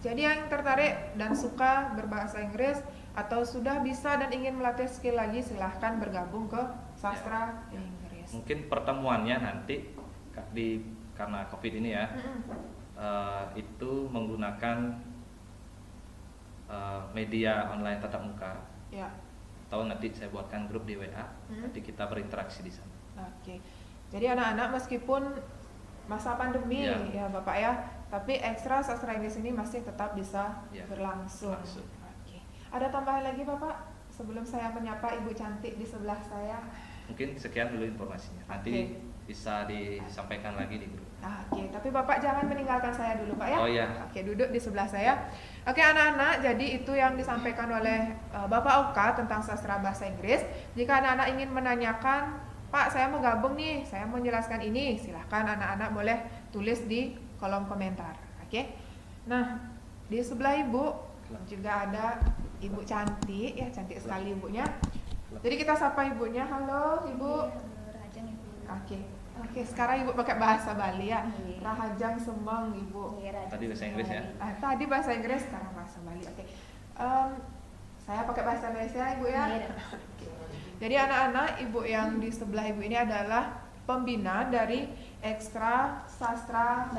Jadi yang tertarik dan suka berbahasa Inggris atau sudah bisa dan ingin melatih skill lagi, silahkan bergabung ke sastra Inggris. Mungkin pertemuannya nanti karena COVID ini ya, itu menggunakan media online tatap muka. Atau nanti saya buatkan grup di WA, nanti kita berinteraksi di sana. Oke. Jadi anak-anak meskipun masa pandemi ya Bapak ya, tapi ekstra sastra Inggris ini masih tetap bisa berlangsung. Oke. Ada tambahan lagi Bapak sebelum saya menyapa Ibu cantik di sebelah saya? Mungkin sekian dulu informasinya. Nanti bisa disampaikan lagi di grup. Oke, tapi Bapak jangan meninggalkan saya dulu Pak ya. Oh iya. Oke, duduk di sebelah saya. Oke anak-anak, jadi itu yang disampaikan oleh Bapak Oka tentang sastra bahasa Inggris. Jika anak-anak ingin menanyakan, Pak saya mau gabung nih, saya mau menjelaskan ini, silahkan anak-anak boleh tulis di kolom komentar. Oke. Nah, di sebelah Ibu juga ada Ibu cantik ya, cantik sekali Ibunya. Jadi kita sapa Ibunya. Halo Ibu. Oke, sekarang Ibu pakai bahasa Bali ya. Rahajang Sembang Ibu. Tadi bahasa Inggris ya. Tadi bahasa Inggris, sekarang bahasa Bali. Oke. Saya pakai bahasa Indonesia Ibu ya. Jadi anak-anak, Ibu yang di sebelah Ibu ini adalah pembina dari Ekstra Sastra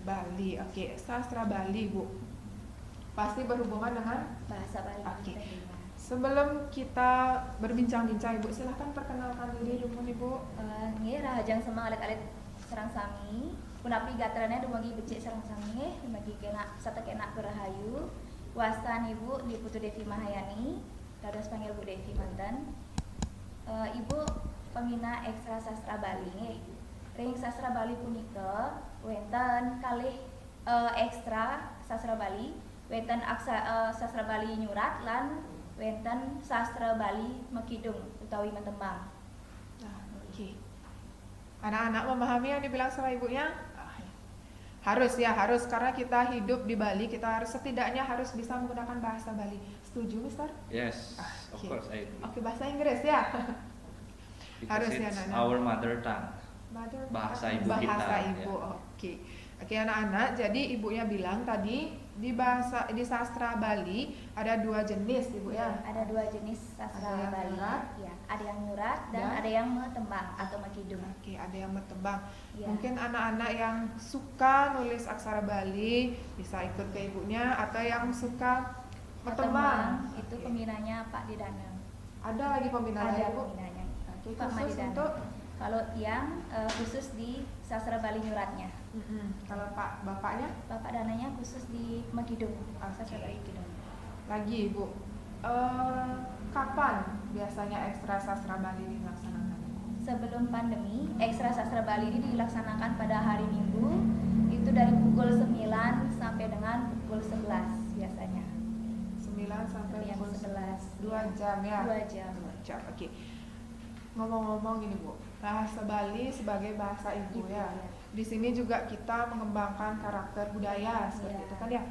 Bali. Oke, Sastra Bali Bu. Pasti berhubungan dengan bahasa Bali. Oke. Sebelum kita berbincang-bincang Ibu, silahkan perkenalkan diri dulu Ibu. Nggih, Rahajang Semang alit-alit sareng sami. Punapi gatrane dumugi becik sareng sami, dumugi kena satekena berahayu. Wastan Ibu di Putu Devi Mahayani, dados panggil Bu Devi manten. Ibu pembina Ekstra Sastra Bali nggih. Ring Sastra Bali punika wonten kalih Ekstra Sastra Bali wenten sastra Bali nyurat lan wenten sastra Bali mekidung utawi mentembang. Nah, oke. Anak-anak memahami yang dibilang sama ibunya? Harus ya, harus, karena kita hidup di Bali, kita harus setidaknya harus bisa menggunakan bahasa Bali. Setuju, Mister? Yes, of Oke. course I agree. Oke, bahasa Inggris ya. Because Harus ya, it's anak-anak. our mother tongue. Bahasa ibu kita, Bahasa ibu. ya. Oke. Oke, anak-anak, jadi ibunya bilang tadi di sastra Bali ada 2 jenis, Ibu ya. Ada 2 jenis sastra Ada yang Bali. nyurat. Ya, ada yang nyurat dan Dan? ada yang metembang atau mekidung. Oke, ada yang metembang. Ya. Mungkin anak-anak yang suka nulis aksara Bali bisa ikut ke ibunya, atau yang suka metembang. Itu Oke. pembinanya Pak Didana. Ada lagi pembina Ada lain, Bu? pembinanya. Oke, Pak khusus Madidana. untuk Kalau yang khusus di sastra Bali nyuratnya. kalau bapaknya Bapak dananya khusus di Mekidung, sastra Bali Mekidung. lagi, Bu. Kapan biasanya ekstra sastra Bali dilaksanakan? Sebelum pandemi, ekstra sastra Bali ini dilaksanakan pada hari Minggu, itu dari pukul 9 sampai dengan pukul 11 biasanya. 9 sampai Jam pukul 11. 2 jam ya? 2 jam. 2 jam, oke. Ngomong-ngomong gini, Bu, bahasa Bali sebagai bahasa ibu ya. Di sini juga kita mengembangkan karakter budaya seperti Iya. itu kan ya.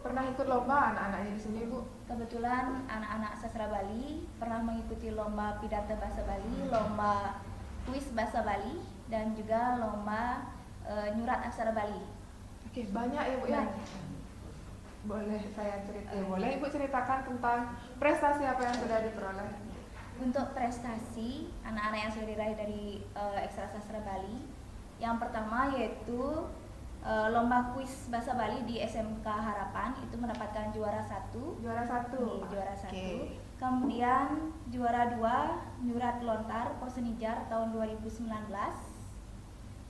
Pernah ikut lomba anak-anaknya di sini, Bu? Kebetulan anak-anak sastra Bali pernah mengikuti lomba pidato bahasa Bali, lomba kuis bahasa Bali, dan juga lomba nyurat aksara Bali. Oke, banyak ya, Bu ya. Boleh saya cerita? Boleh Ibu ceritakan tentang prestasi apa yang sudah diperoleh? Untuk prestasi anak-anak yang sudah diraih dari ekstra sastra Bali, yang pertama yaitu lomba kuis bahasa Bali di SMK Harapan, itu mendapatkan juara 1. Juara 1. Juara 1. Oke. Kemudian juara 2 nyurat lontar Porsenijar tahun 2019.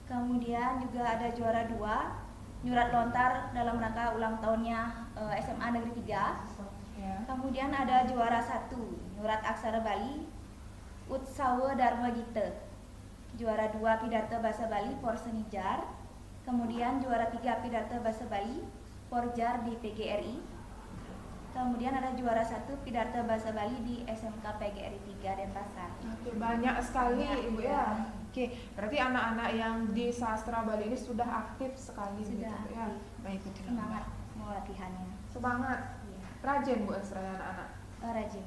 Kemudian juga ada juara 2 nyurat lontar dalam rangka ulang tahunnya SMA Negeri 3. Ya. Kemudian ada juara 1 nyurat aksara Bali Utsawa Dharma Gita. Juara 2 pidato bahasa Bali Porsenijar. Kemudian juara 3 pidato bahasa Bali Porjar di PGRI. Kemudian ada juara 1 pidato bahasa Bali di SMK PGRI 3 Denpasar. Oke, banyak sekali Banyak, Ibu ya. Oke, berarti anak-anak yang di sastra Bali ini sudah aktif sekali Sudah gitu ya. Mengikuti Semangat lomba. mau latihannya. Semangat. Iya. Rajin Bu ekstra anak-anak. Rajin.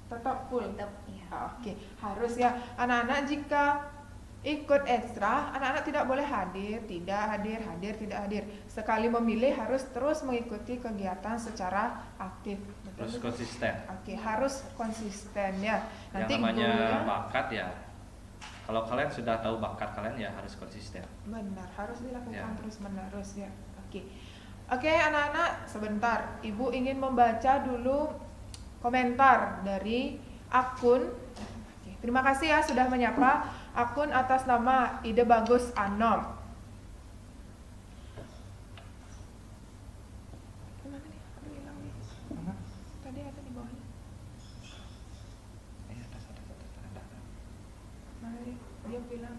Tetap full. Tetap iya. Oke, harus ya. Anak-anak jika ikut ekstra, anak-anak tidak boleh hadir, tidak hadir. Sekali memilih harus terus mengikuti kegiatan secara aktif. Betul, Terus Bu? konsisten. Oke, harus konsisten ya. Yang namanya bakat ya, kalau kalian sudah tahu bakat kalian ya harus konsisten. Benar, harus dilakukan Ya. terus menerus ya. Oke, anak-anak, sebentar. Ibu ingin membaca dulu komentar dari akun. Oke, terima kasih ya sudah menyapa akun atas nama Ide Bagus Anom. Kemana nih? Aduh, hilang nih. Tadi ada di bawahnya. Mana dia bilang.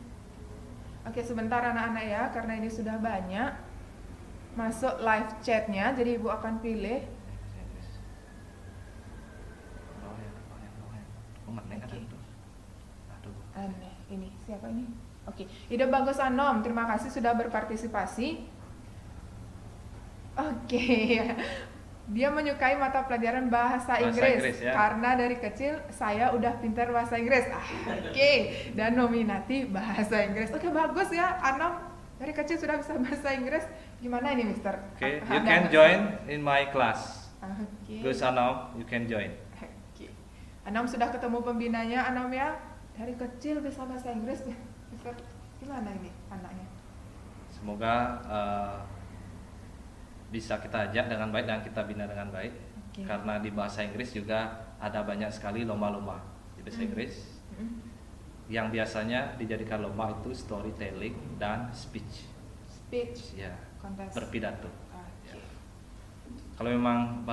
Oke, sebentar anak-anak ya, karena ini sudah banyak. Masuk live chatnya, jadi ibu akan pilih. Aneh, ini siapa ini? Oke, Ide Bagus Anom, terima kasih sudah berpartisipasi. Oke, dia menyukai mata pelajaran bahasa Inggris ya. karena dari kecil saya udah pintar bahasa Inggris. Oke, dan nominati bahasa Inggris. Oke, bagus ya, Anom. Dari kecil sudah bisa bahasa Inggris. Gimana ini, Mister? Okay, you can join in my class. Oke. Gus Anom, you can join. Oke. Anom sudah ketemu pembinanya, Anom ya. Dari kecil bisa bahasa Inggris. Mister, gimana ini anaknya? Semoga bisa kita ajak dengan baik dan kita bina dengan baik. Oke. Karena di bahasa Inggris juga ada banyak sekali lomba-lomba di bahasa Inggris. Yang biasanya dijadikan lomba itu storytelling dan speech. Speech. Ya, Kontes. berpidato. Oke. Ya. Kalau memang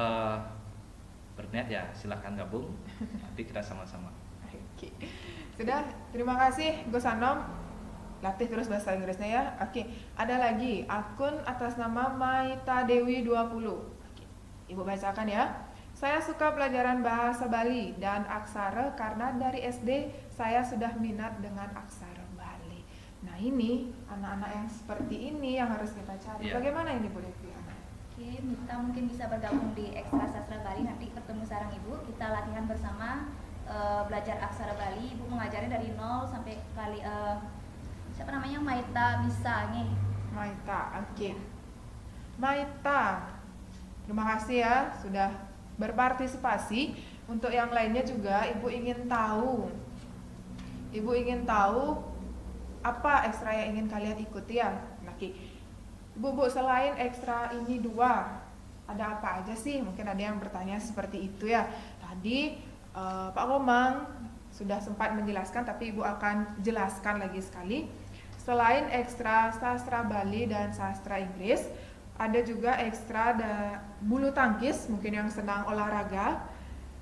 berniat ya silahkan gabung. Nanti kita sama-sama. Oke. Sudah, terima kasih Gus Anom. Latih terus bahasa Inggrisnya ya. Oke, ada lagi akun atas nama Maita Dewi 20. Oke. Ibu bacakan ya. Saya suka pelajaran bahasa Bali dan aksara karena dari SD saya sudah minat dengan aksara Bali. Nah ini anak-anak yang seperti ini yang harus kita cari. Iya. Bagaimana ini Bu Devi? Oke, Mita mungkin bisa bergabung di Ekstra Sastra Bali, nanti ketemu sarang Ibu, kita latihan bersama belajar aksara Bali. Ibu mengajarnya dari 0 sampai siapa namanya, Maita bisa nih. Maita, oke. Maita, terima kasih ya sudah berpartisipasi. Untuk yang lainnya juga Ibu ingin tahu apa ekstra yang ingin kalian ikuti ya. Oke. Bu, selain ekstra ini 2, ada apa aja sih? Mungkin ada yang bertanya seperti itu ya. Tadi Pak Komang sudah sempat menjelaskan, tapi Ibu akan jelaskan lagi sekali. Selain ekstra sastra Bali dan sastra Inggris, ada juga ekstra bulu tangkis, mungkin yang senang olahraga.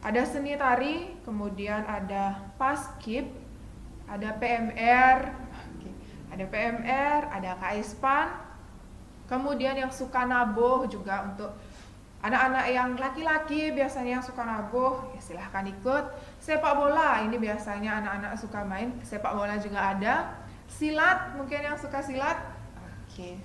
Ada seni tari, kemudian ada paskib, ada PMR, ada KAISPAN. Kemudian yang suka nabuh juga untuk anak-anak yang laki-laki biasanya yang suka nabuh, ya silahkan ikut. Sepak bola, ini biasanya anak-anak suka main, sepak bola juga ada. Silat, mungkin yang suka silat. Oke.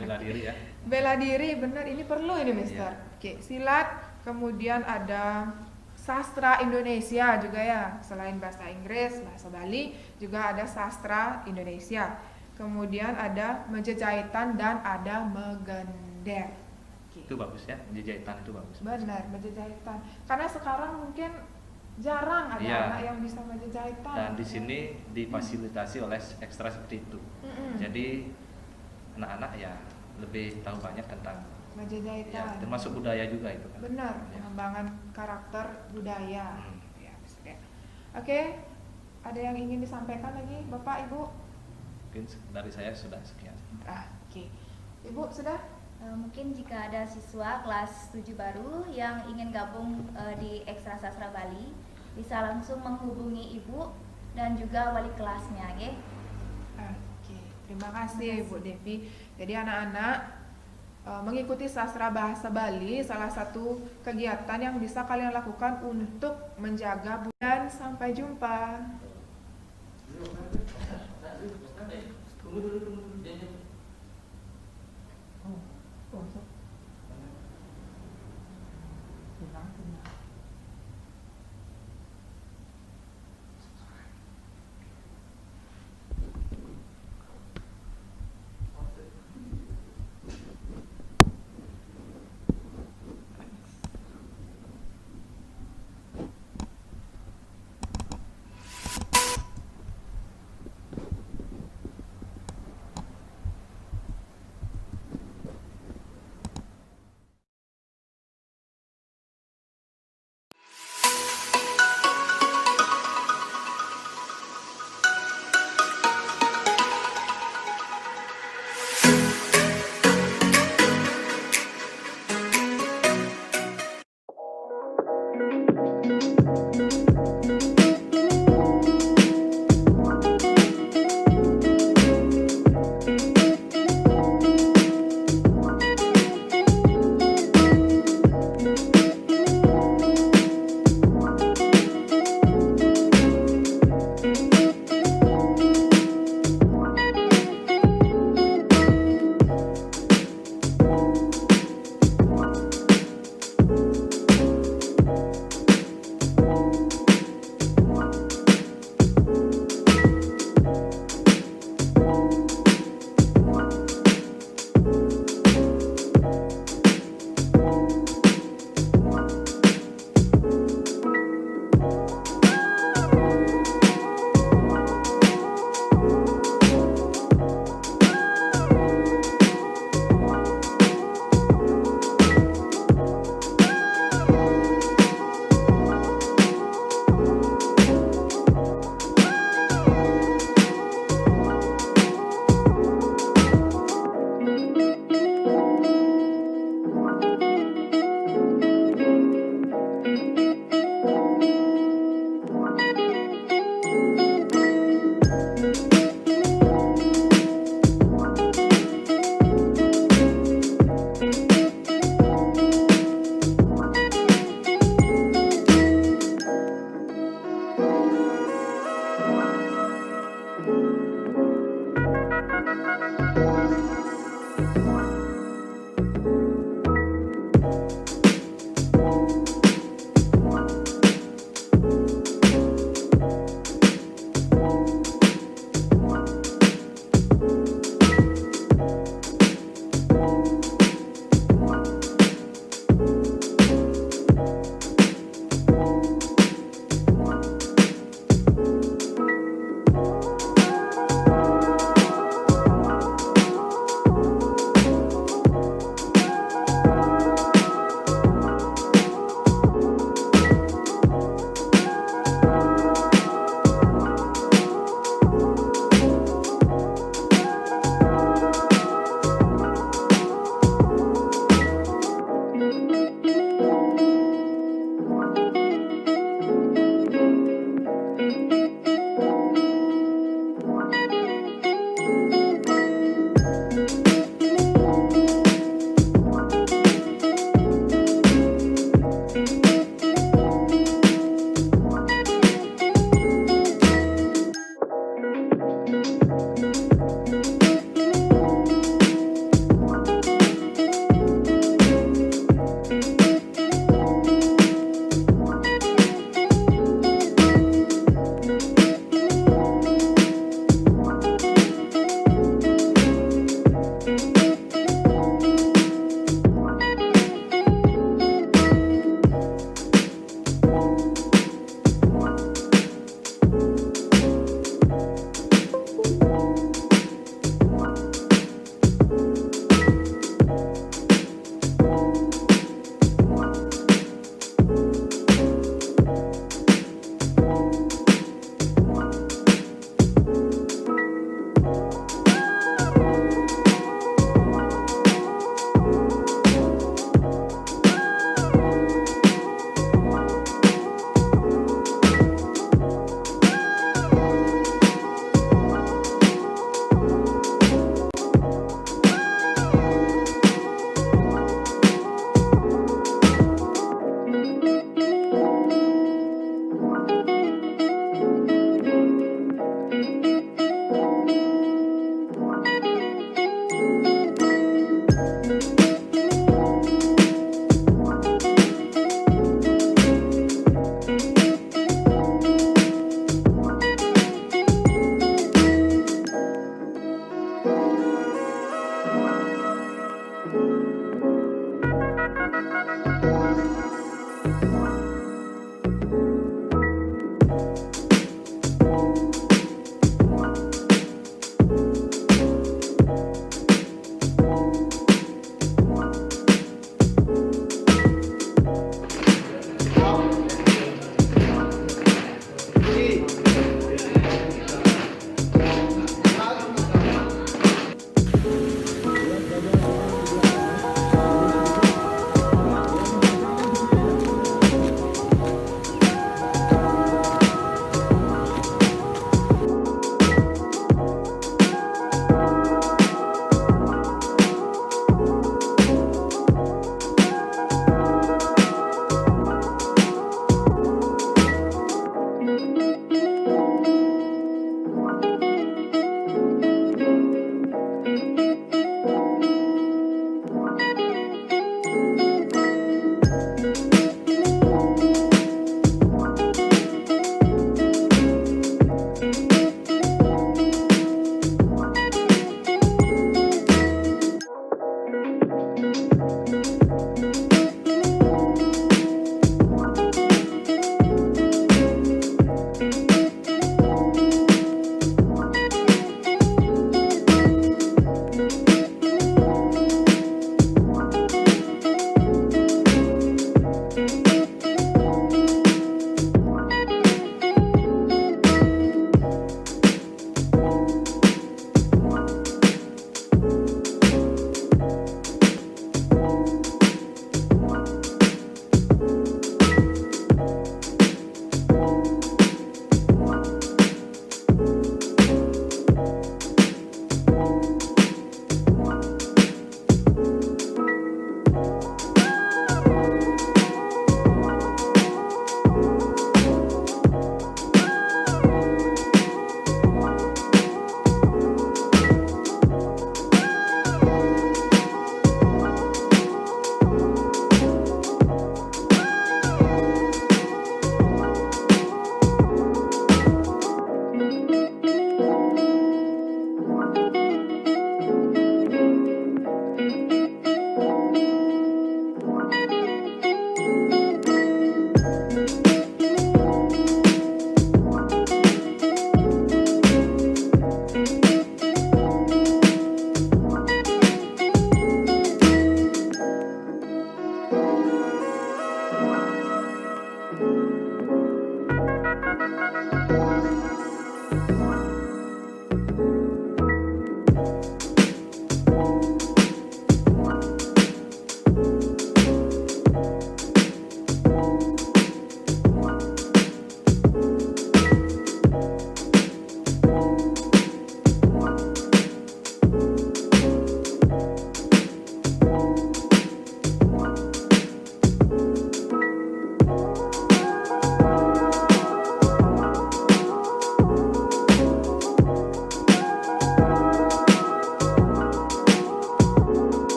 Bela diri ya. Bela diri, benar, ini perlu ini Mister. Iya. Oke, silat, kemudian ada sastra Indonesia juga ya. Selain bahasa Inggris, bahasa Bali, juga ada sastra Indonesia. Kemudian ada menjejahitan dan ada megender. Itu bagus ya, menjejahitan itu bagus. Benar, menjejahitan. Karena sekarang mungkin jarang ada Iya. anak yang bisa menjejahitan. Dan di sini difasilitasi oleh ekstra seperti itu. Jadi anak-anak ya lebih tahu banyak tentang Menjejahitan. ya, termasuk budaya juga itu kan. Benar, Ya. pengembangan karakter budaya. Ya, oke, ada yang ingin disampaikan lagi, Bapak, Ibu? Mungkin dari saya sudah sekian. Oke. Ibu sudah? Mungkin jika ada siswa kelas 7 baru yang ingin gabung di Ekstra Sastra Bali, bisa langsung menghubungi Ibu dan juga wali kelasnya, oke? Oke, terima kasih Bu Devi. Jadi anak-anak mengikuti sastra bahasa Bali salah satu kegiatan yang bisa kalian lakukan untuk menjaga dan sampai jumpa. Tunggu dulu.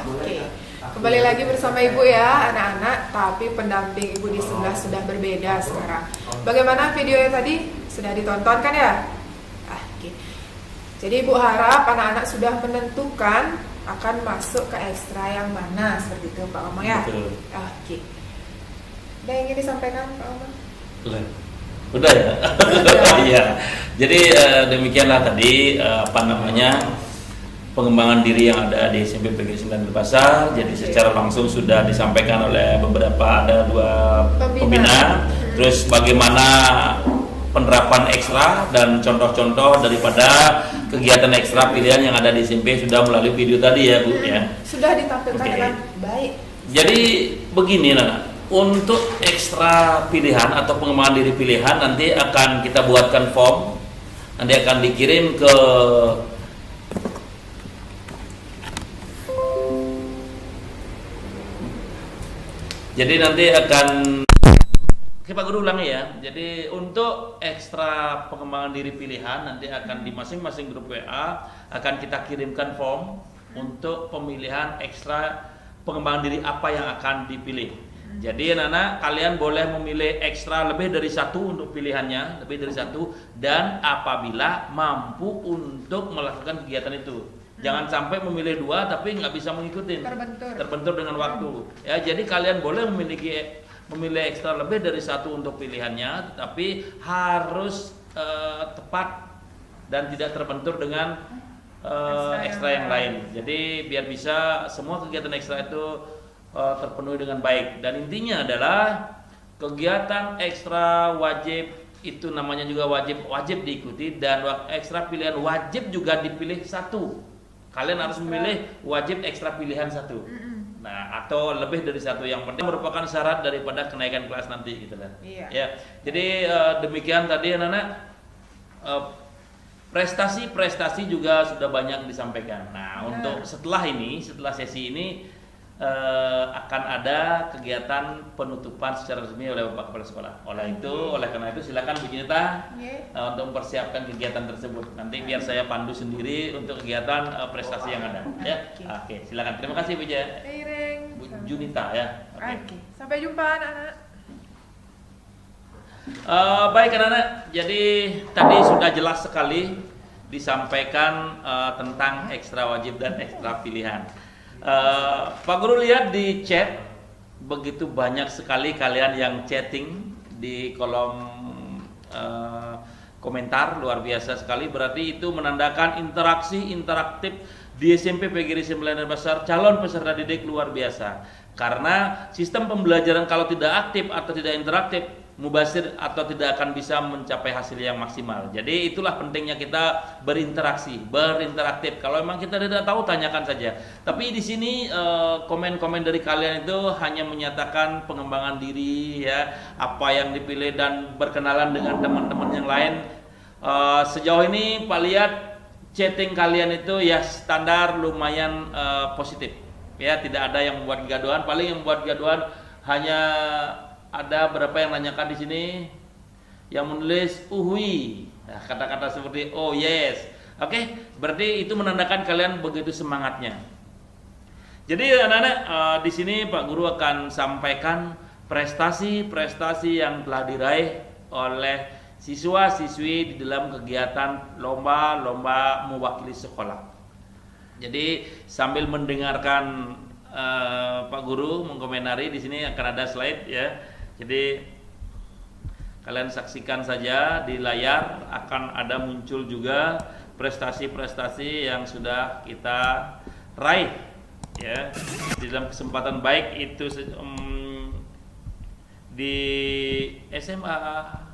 Oke, kembali lagi bersama Ibu ya anak-anak, tapi pendamping Ibu di sebelah sudah berbeda sekarang. Bagaimana videonya tadi? Sudah ditonton kan ya? Oke. Jadi Ibu harap anak-anak sudah menentukan akan masuk ke ekstra yang mana, seperti itu Pak Omong ya? Betul. Oke. Ada yang ingin disampaikan Pak Omong? Udah ya? Iya. Jadi demikianlah tadi pengembangan diri yang ada di SMP PGRI 9 Denpasar. Jadi secara langsung sudah disampaikan oleh ada dua pembina. Terus bagaimana penerapan ekstra dan contoh-contoh daripada kegiatan ekstra pilihan yang ada di SMP sudah melalui video tadi ya Bu ya. Sudah ditampilkan dengan baik. Jadi begini untuk ekstra pilihan atau pengembangan diri pilihan nanti akan kita buatkan form, nanti akan dikirim ke Oke Pak Guru ulangi ya. Jadi untuk ekstra pengembangan diri pilihan nanti akan di masing-masing grup WA akan kita kirimkan form untuk pemilihan ekstra pengembangan diri apa yang akan dipilih. Jadi anak-anak kalian boleh memilih ekstra lebih dari satu untuk pilihannya, lebih dari satu, dan apabila mampu untuk melakukan kegiatan itu. Jangan sampai memilih dua tapi nggak bisa mengikuti. Terbentur dengan waktu. Ya, jadi kalian boleh memilih ekstra lebih dari satu untuk pilihannya, tapi harus tepat dan tidak terbentur dengan ekstra yang lain. Jadi biar bisa semua kegiatan ekstra itu terpenuhi dengan baik. Dan intinya adalah kegiatan ekstra wajib itu namanya juga wajib diikuti, dan ekstra pilihan wajib juga dipilih satu. Kalian harus memilih wajib ekstra pilihan satu. Nah, atau lebih dari satu. Yang penting merupakan syarat daripada kenaikan kelas nanti gitu kan. Ya. Jadi demikian tadi anak-anak, prestasi juga sudah banyak disampaikan. Nah, untuk setelah sesi ini akan ada kegiatan penutupan secara resmi oleh Bapak Kepala Sekolah. Oleh karena itu silakan Bu Junita untuk mempersiapkan kegiatan tersebut. Nanti biar saya pandu sendiri untuk kegiatan prestasi yang ada. Ya. Oke, silakan. Terima kasih Bu Junita ya. Oke. Sampai jumpa anak-anak. Baik anak-anak. Jadi tadi sudah jelas sekali disampaikan tentang ekstra wajib dan ekstra pilihan. Pak Guru lihat di chat begitu banyak sekali kalian yang chatting di kolom komentar, luar biasa sekali. Berarti itu menandakan interaktif di SMP PGRI 9 Denpasar calon peserta didik luar biasa. Karena sistem pembelajaran kalau tidak aktif atau tidak interaktif, mubazir atau tidak akan bisa mencapai hasil yang maksimal. Jadi itulah pentingnya kita berinteraktif. Kalau memang kita tidak tahu, tanyakan saja. Tapi di sini komen-komen dari kalian itu hanya menyatakan pengembangan diri ya, apa yang dipilih dan berkenalan dengan teman-teman yang lain. Sejauh ini Pak lihat chatting kalian itu ya standar lumayan positif. Ya, tidak ada yang membuat kegaduhan. Paling yang membuat kegaduhan hanya ada berapa yang nanyakan di sini yang menulis uhui, nah, kata-kata seperti oh yes. Oke, berarti itu menandakan kalian begitu semangatnya. Jadi anak-anak di sini Pak Guru akan sampaikan prestasi-prestasi yang telah diraih oleh siswa-siswi di dalam kegiatan lomba mewakili sekolah. Jadi sambil mendengarkan Pak Guru mengkomentari, di sini akan ada slide ya. Jadi kalian saksikan saja di layar, akan ada muncul juga prestasi-prestasi yang sudah kita raih ya di dalam kesempatan baik itu di SMA.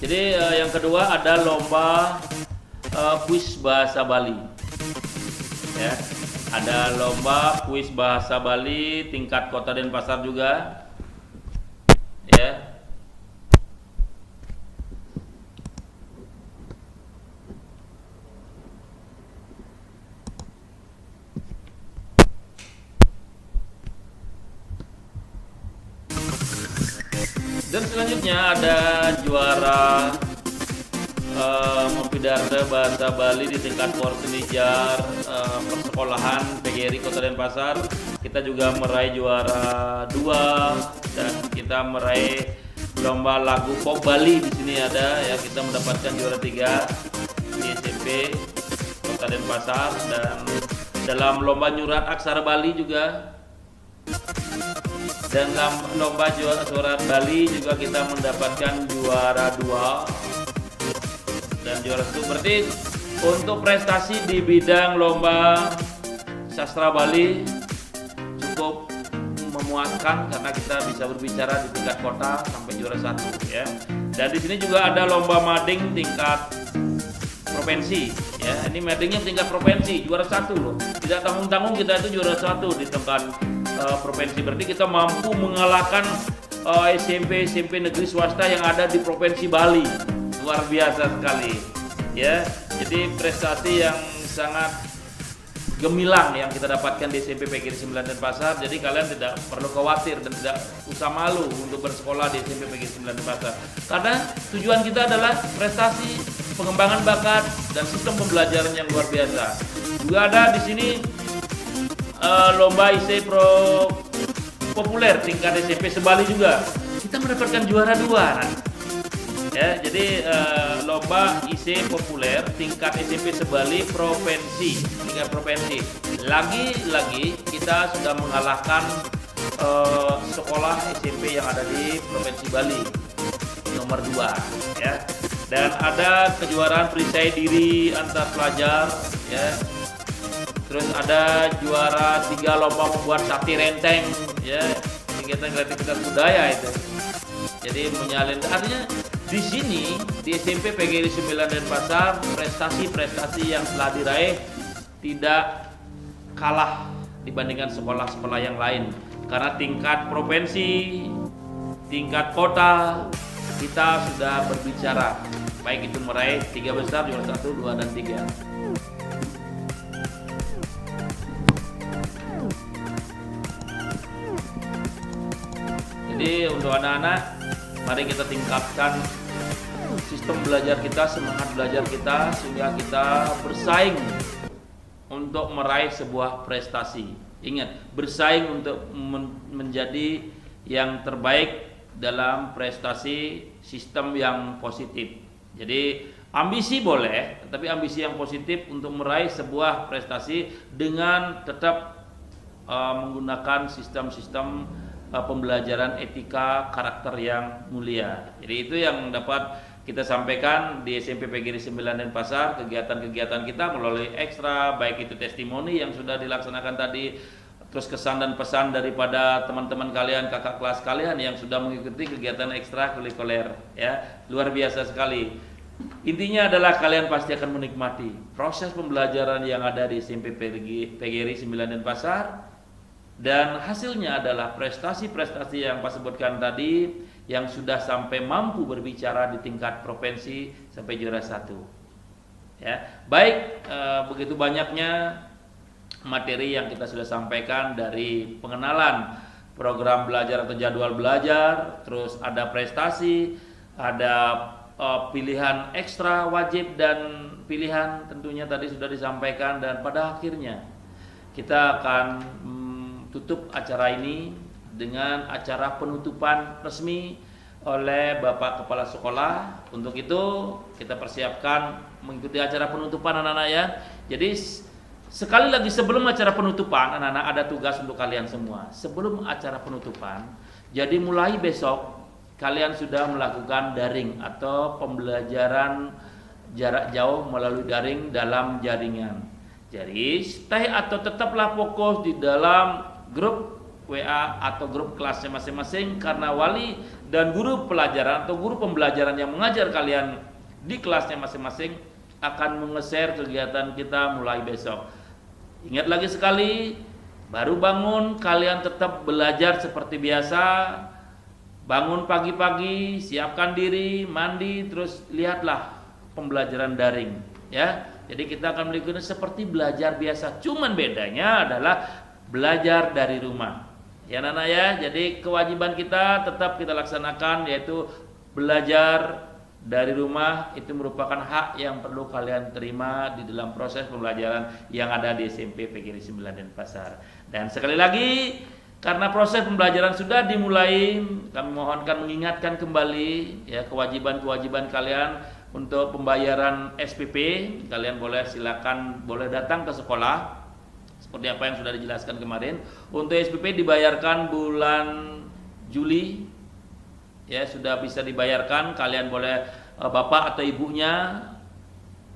Jadi yang kedua ada lomba kuis bahasa Bali. Ya, ada lomba kuis bahasa Bali tingkat Kota Denpasar juga. Ya. Dan selanjutnya ada juara Mempidarda bahasa Bali di tingkat Porsenijar persekolahan PGRI Kota Denpasar. Kita juga meraih juara 2 dan kita meraih lomba lagu pop Bali. Di sini ada ya, kita mendapatkan juara 3 di SMP Kota Denpasar. Dan dalam lomba nyurat aksara Bali juga, dan dalam lomba surat Bali juga kita mendapatkan juara 2 dan juara 1. Berarti untuk prestasi di bidang lomba sastra Bali cukup memuaskan karena kita bisa berbicara di tingkat kota sampai juara 1 ya. Dan di sini juga ada lomba mading tingkat provinsi ya. Ini madingnya tingkat provinsi, juara 1 loh. Tidak tanggung-tanggung kita itu juara 1 di tingkat provinsi. Berarti kita mampu mengalahkan SMP negeri swasta yang ada di provinsi Bali. Luar biasa sekali ya. Jadi prestasi yang sangat gemilang yang kita dapatkan di SMP PGRI 9 Denpasar. Jadi kalian tidak perlu khawatir dan tidak usah malu untuk bersekolah di SMP PGRI 9 Denpasar, karena tujuan kita adalah prestasi, pengembangan bakat, dan sistem pembelajaran yang luar biasa. Juga ada di sini lomba IC Pro populer tingkat SMP Sebali juga. Kita mendapatkan juara 2 nah. Ya, jadi lomba IC populer tingkat SMP Sebali provinsi, tingkat provinsi. Lagi-lagi kita sudah mengalahkan sekolah SMP yang ada di provinsi Bali nomor 2 ya. Dan ada kejuaraan perisai diri antar pelajar ya. Terus ada juara 3 lomba membuat sate renteng ya, kegiatan kreativitas budaya itu. Jadi menyalin, artinya di sini di SMP PGRI 9 Denpasar prestasi-prestasi yang telah diraih tidak kalah dibandingkan sekolah-sekolah yang lain, karena tingkat provinsi, tingkat kota kita sudah berbicara, baik itu meraih 3 besar, juara 1, 2, dan 3. Jadi untuk anak-anak, mari kita tingkatkan sistem belajar kita, semangat belajar kita, sehingga kita bersaing untuk meraih sebuah prestasi. Ingat, bersaing untuk menjadi yang terbaik dalam prestasi sistem yang positif. Jadi ambisi boleh, tetapi ambisi yang positif untuk meraih sebuah prestasi dengan tetap menggunakan sistem-sistem pembelajaran etika karakter yang mulia. Jadi itu yang dapat kita sampaikan di SMP PGRI 9 Denpasar. Kegiatan-kegiatan kita melalui ekstra, baik itu testimoni yang sudah dilaksanakan tadi, terus kesan dan pesan daripada teman-teman kalian, kakak kelas kalian yang sudah mengikuti kegiatan ekstra kurikuler ya, luar biasa sekali. Intinya adalah kalian pasti akan menikmati proses pembelajaran yang ada di SMP PGRI 9 Denpasar. Dan hasilnya adalah prestasi-prestasi yang Pak sebutkan tadi, yang sudah sampai mampu berbicara di tingkat provinsi sampai juara 1. Ya, baik, begitu banyaknya materi yang kita sudah sampaikan, dari pengenalan program belajar atau jadwal belajar, terus ada prestasi, ada pilihan ekstra wajib dan pilihan tentunya tadi sudah disampaikan, dan pada akhirnya kita akan tutup acara ini dengan acara penutupan resmi oleh Bapak Kepala Sekolah. Untuk itu kita persiapkan mengikuti acara penutupan anak-anak ya. Jadi sekali lagi sebelum acara penutupan anak-anak ada tugas untuk kalian semua. Sebelum acara penutupan, jadi mulai besok kalian sudah melakukan daring atau pembelajaran jarak jauh melalui daring dalam jaringan. Jadi stay atau tetaplah fokus di dalam grup WA atau grup kelasnya masing-masing, karena wali dan guru pelajaran atau guru pembelajaran yang mengajar kalian di kelasnya masing-masing akan menge-share kegiatan kita mulai besok. Ingat lagi sekali, baru bangun kalian tetap belajar seperti biasa. Bangun pagi-pagi, siapkan diri, mandi, terus lihatlah pembelajaran daring, ya. Jadi kita akan melakukan seperti belajar biasa, cuman bedanya adalah belajar dari rumah. Ya Nana ya, jadi kewajiban kita tetap kita laksanakan, yaitu belajar dari rumah. Itu merupakan hak yang perlu kalian terima di dalam proses pembelajaran yang ada di SMP PGRI 9 Denpasar. Dan sekali lagi, karena proses pembelajaran sudah dimulai, kami mohonkan mengingatkan kembali ya kewajiban-kewajiban kalian untuk pembayaran SPP. Kalian boleh datang ke sekolah seperti apa yang sudah dijelaskan kemarin. Untuk SPP dibayarkan bulan Juli, ya sudah bisa dibayarkan. Kalian boleh bapak atau ibunya,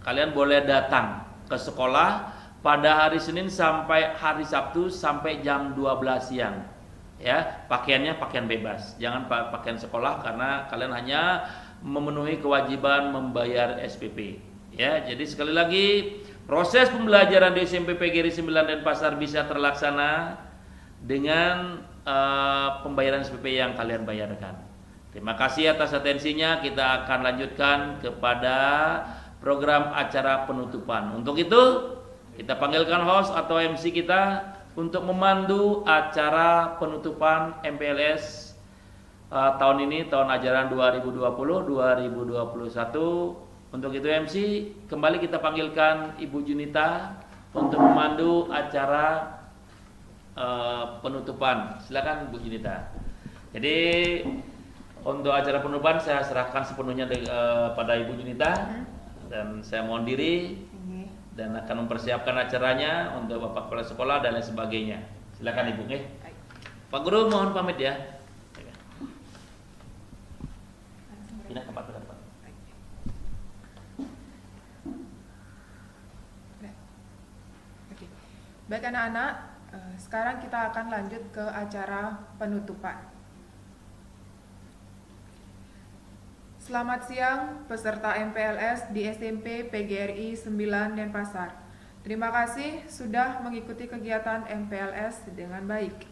kalian boleh datang ke sekolah pada hari Senin sampai hari Sabtu sampai jam 12 siang. Ya, pakaiannya pakaian bebas, jangan pakaian sekolah karena kalian hanya memenuhi kewajiban membayar SPP. Ya, jadi sekali lagi proses pembelajaran di SMP PGRI 9 Denpasar bisa terlaksana dengan pembayaran SPP yang kalian bayarkan. Terima kasih atas atensinya. Kita akan lanjutkan kepada program acara penutupan. Untuk itu kita panggilkan host atau MC kita untuk memandu acara penutupan MPLS tahun ini, tahun ajaran 2020-2021. Untuk itu MC, kembali kita panggilkan Ibu Junita untuk memandu acara penutupan. Silakan Bu Junita. Jadi untuk acara penutupan saya serahkan sepenuhnya pada Ibu Junita, dan saya mohon diri dan akan mempersiapkan acaranya untuk Bapak Kepala Sekolah dan lain sebagainya. Silakan Ibu. Pak Guru mohon pamit ya. Pindah ke Pak. Baik anak-anak, sekarang kita akan lanjut ke acara penutupan. Selamat siang peserta MPLS di SMP PGRI 9 Denpasar. Terima kasih sudah mengikuti kegiatan MPLS dengan baik.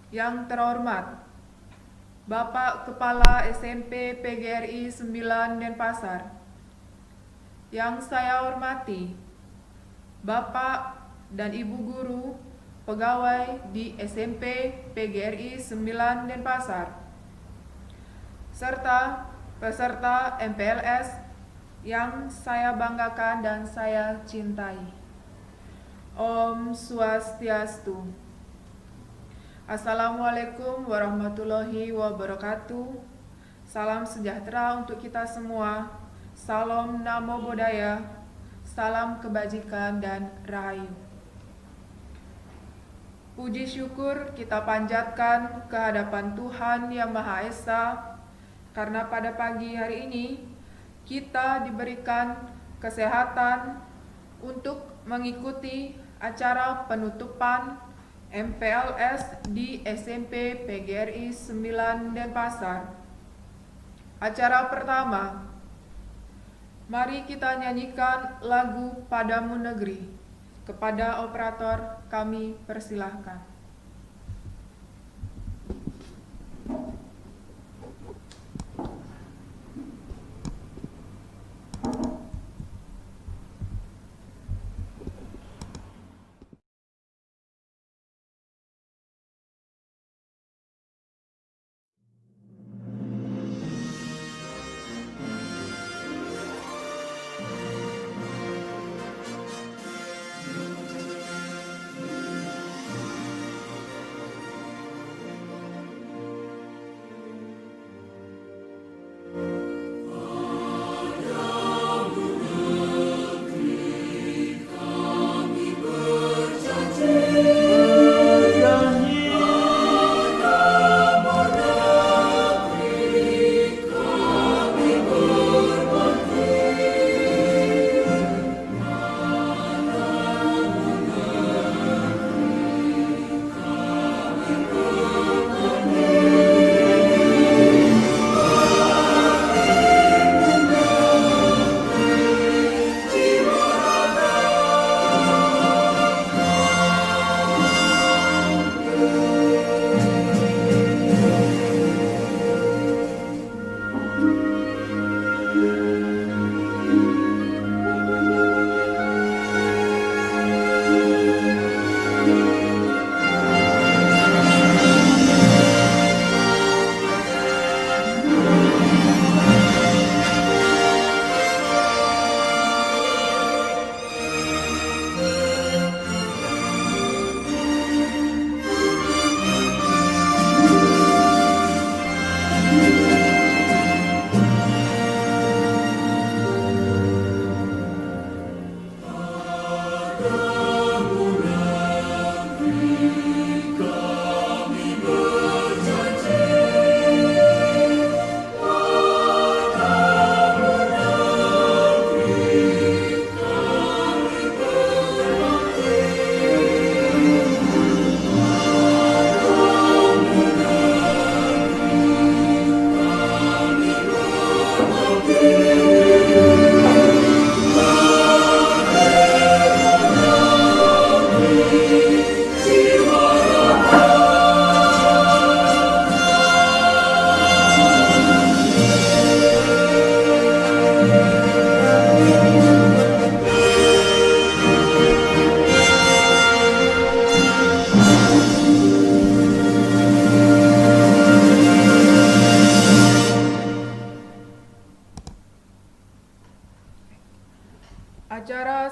Yang terhormat Bapak Kepala SMP PGRI 9 Denpasar. Yang saya hormati Bapak dan Ibu Guru pegawai di SMP PGRI 9 Denpasar, serta peserta MPLS yang saya banggakan dan saya cintai. Om Swastiastu. Assalamualaikum warahmatullahi wabarakatuh. Salam sejahtera untuk kita semua. Salam Namo Buddhaya. Salam kebajikan dan rahayu. Puji syukur kita panjatkan kehadapan Tuhan Yang Maha Esa, karena pada pagi hari ini kita diberikan kesehatan untuk mengikuti acara penutupan MPLS di SMP PGRI 9 Denpasar. Acara pertama, mari kita nyanyikan lagu Padamu Negeri. Kepada operator kami persilahkan.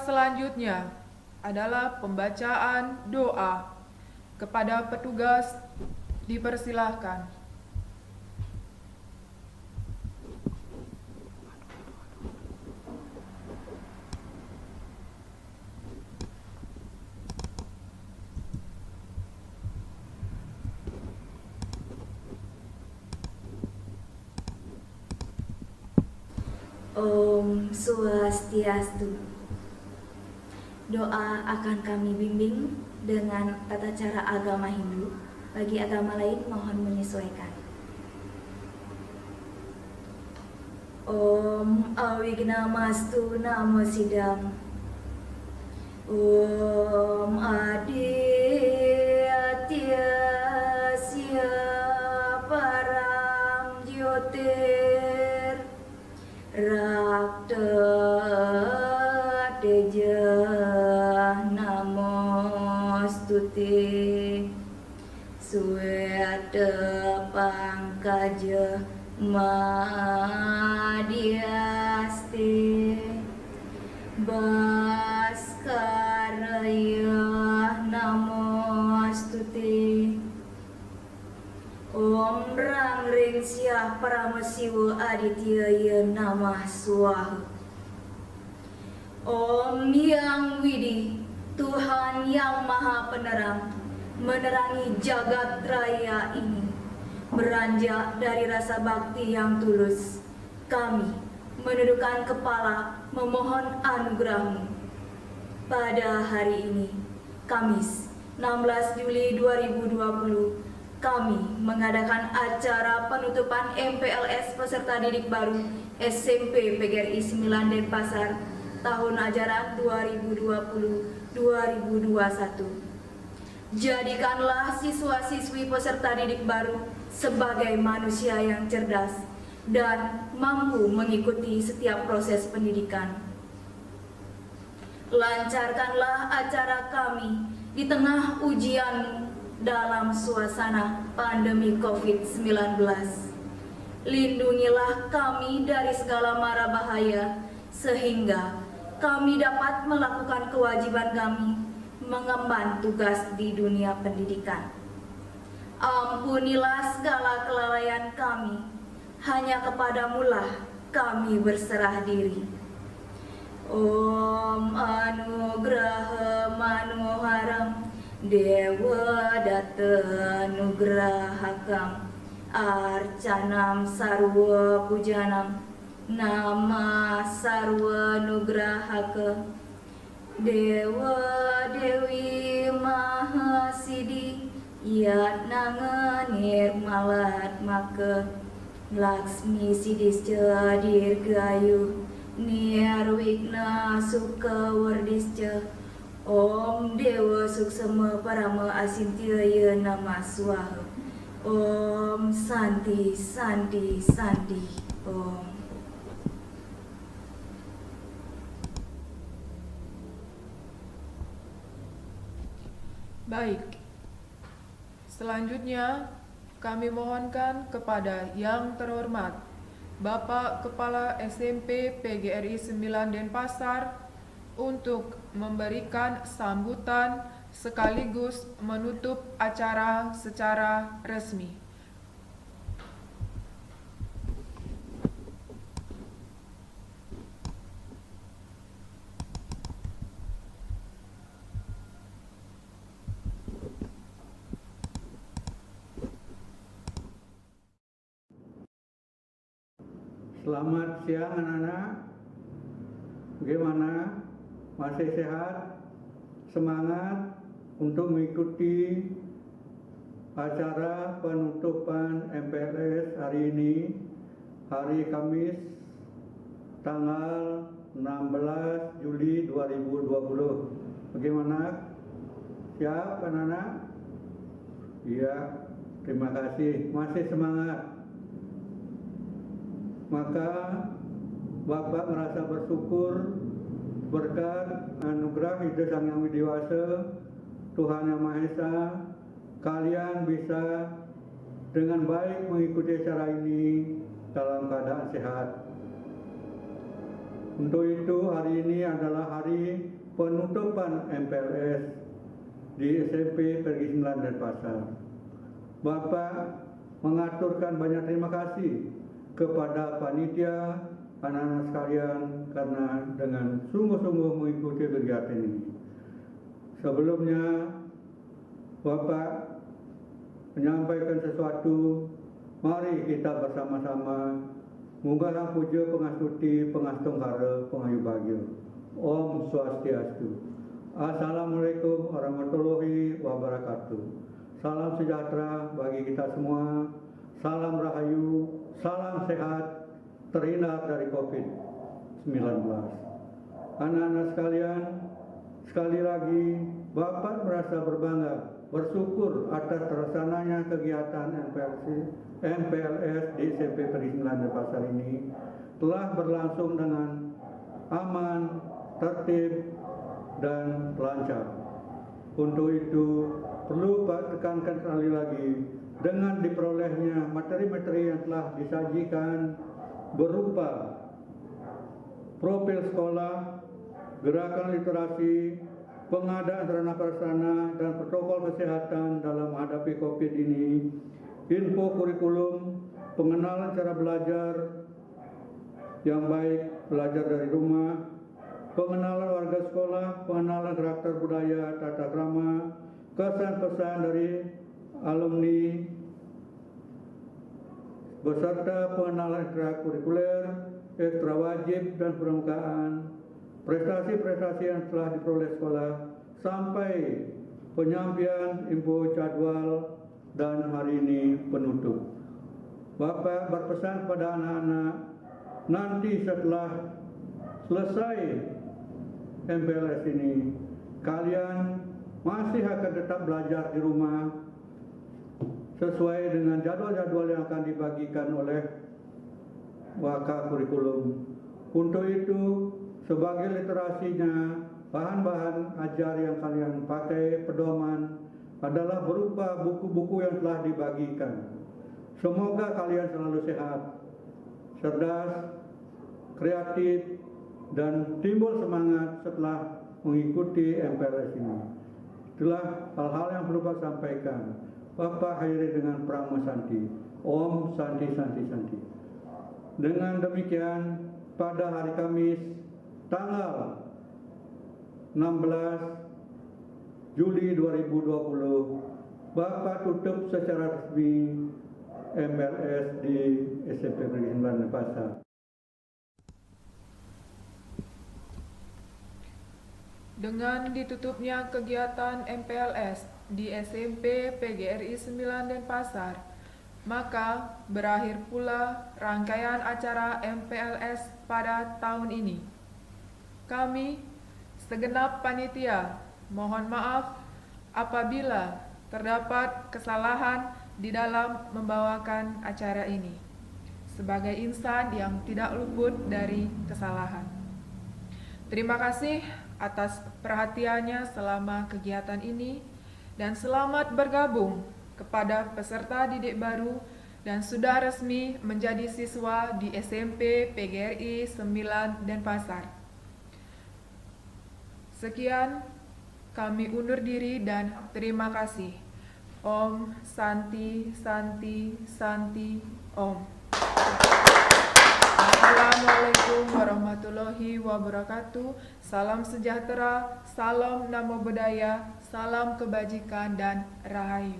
selanjutnya adalah pembacaan doa. Kepada petugas dipersilahkan. Om Swastiastu. Doa akan kami bimbing dengan tata cara agama Hindu. Bagi agama lain mohon menyesuaikan. Om Awignamastu Namo Sidam. Om Adiatyasya Param Jyotir Rakta Teja Namostuti Sweta Pangkaja Madhyasti Baskaraya Namostuti Om Rang Ring Syah Paramasiwa Adityaya Namah Swaha. Om Yang Widi, Tuhan yang Maha Penerang, menerangi jagat raya ini. Beranjak dari rasa bakti yang tulus, kami menundukkan kepala memohon anugerah-Mu. Pada hari ini, Kamis 16 Juli 2020, kami mengadakan acara penutupan MPLS peserta didik baru SMP PGRI 9 Denpasar tahun ajaran 2020-2021. Jadikanlah siswa-siswi peserta didik baru sebagai manusia yang cerdas dan mampu mengikuti setiap proses pendidikan. Lancarkanlah acara kami di tengah ujian dalam suasana pandemi COVID-19. Lindungilah kami dari segala mara bahaya sehingga kami dapat melakukan kewajiban kami mengemban tugas di dunia pendidikan. Ampunilah segala kelalaian kami, hanya kepadamu-lah kami berserah diri. Om Anugraha Manoharam Dewa Data Nugrahakam Arcanam Sarwa Pujanam Nama Sarwa Nugrahaka Dewa Dewi Mahasidi Yatnanga Nirmalat Maka Laksmi Sidisca Dirgayu Nirwigna Sukha Wardisca Om Dewa Suksama Parama Asintyaya Namah Swaha. Om Santi Santi Santi Om. Baik, selanjutnya kami mohonkan kepada yang terhormat Bapak Kepala SMP PGRI 9 Denpasar untuk memberikan sambutan sekaligus menutup acara secara resmi. Selamat siang anak-anak. Bagaimana? Masih sehat? Semangat untuk mengikuti acara penutupan MPLS hari ini, hari Kamis tanggal 16 Juli 2020. Bagaimana? Siap anak-anak? Iya, terima kasih. Masih semangat. Maka Bapak merasa bersyukur berkat anugerah hidup Sang Yang Widi Wasa, Tuhan Yang Maha Esa, kalian bisa dengan baik mengikuti acara ini dalam keadaan sehat. Untuk itu hari ini adalah hari penutupan MPLS di SMP Negeri 9 Denpasar. Bapak mengaturkan banyak terima kasih kepada panitia, anak-anak sekalian karena dengan sungguh-sungguh mengikuti kegiatan ini. Sebelumnya Bapak menyampaikan sesuatu, mari kita bersama-sama munggah puja pengastuti pengastung hara pengayu bagyo. Om Swastiastu. Assalamualaikum warahmatullahi wabarakatuh. Salam sejahtera bagi kita semua. Salam rahayu, salam sehat, terhindar dari COVID-19. Anak-anak sekalian, sekali lagi Bapak merasa berbangga, bersyukur atas terlaksananya kegiatan MPLS di SMP Negeri 9 Denpasar ini telah berlangsung dengan aman, tertib, dan lancar. Untuk itu perlu Pak tekankan sekali lagi dengan diperolehnya materi-materi yang telah disajikan berupa profil sekolah, gerakan literasi, pengadaan sarana prasarana dan protokol kesehatan dalam menghadapi COVID ini, info kurikulum, pengenalan cara belajar yang baik, belajar dari rumah, pengenalan warga sekolah, pengenalan karakter budaya, tata krama, kesan-pesan dari alumni, beserta pengenalan ekstrakurikuler, ekstra wajib dan pramukaan, prestasi-prestasi yang telah diperoleh sekolah, sampai penyampaian info jadwal dan hari ini penutup. Bapak berpesan kepada anak-anak, nanti setelah selesai MPLS ini, kalian masih akan tetap belajar di rumah sesuai dengan jadwal-jadwal yang akan dibagikan oleh Waka Kurikulum. Untuk itu, sebagai literasinya, bahan-bahan ajar yang kalian pakai pedoman adalah berupa buku-buku yang telah dibagikan. Semoga kalian selalu sehat, cerdas, kreatif, dan timbul semangat setelah mengikuti MPLS ini. Itulah hal-hal yang perlu Bapak sampaikan. Bapak akhiri dengan Pramo Santi. Om Santi Santi Santi. Dengan demikian, pada hari Kamis tanggal 16 Juli 2020, Bapak tutup secara resmi MPLS di SMP Negeri 9 Denpasar. Dengan ditutupnya kegiatan MPLS di SMP PGRI 9 Denpasar, maka berakhir pula rangkaian acara MPLS pada tahun ini. Kami, segenap panitia, mohon maaf apabila terdapat kesalahan di dalam membawakan acara ini, sebagai insan yang tidak luput dari kesalahan. Terima kasih atas perhatiannya selama kegiatan ini, dan selamat bergabung kepada peserta didik baru dan sudah resmi menjadi siswa di SMP PGRI 9 Denpasar. Sekian, kami undur diri dan terima kasih. Om Santi Santi Santi Om. Assalamualaikum warahmatullahi wabarakatuh. Salam sejahtera, salam namo buddhaya, salam kebajikan dan rahayu.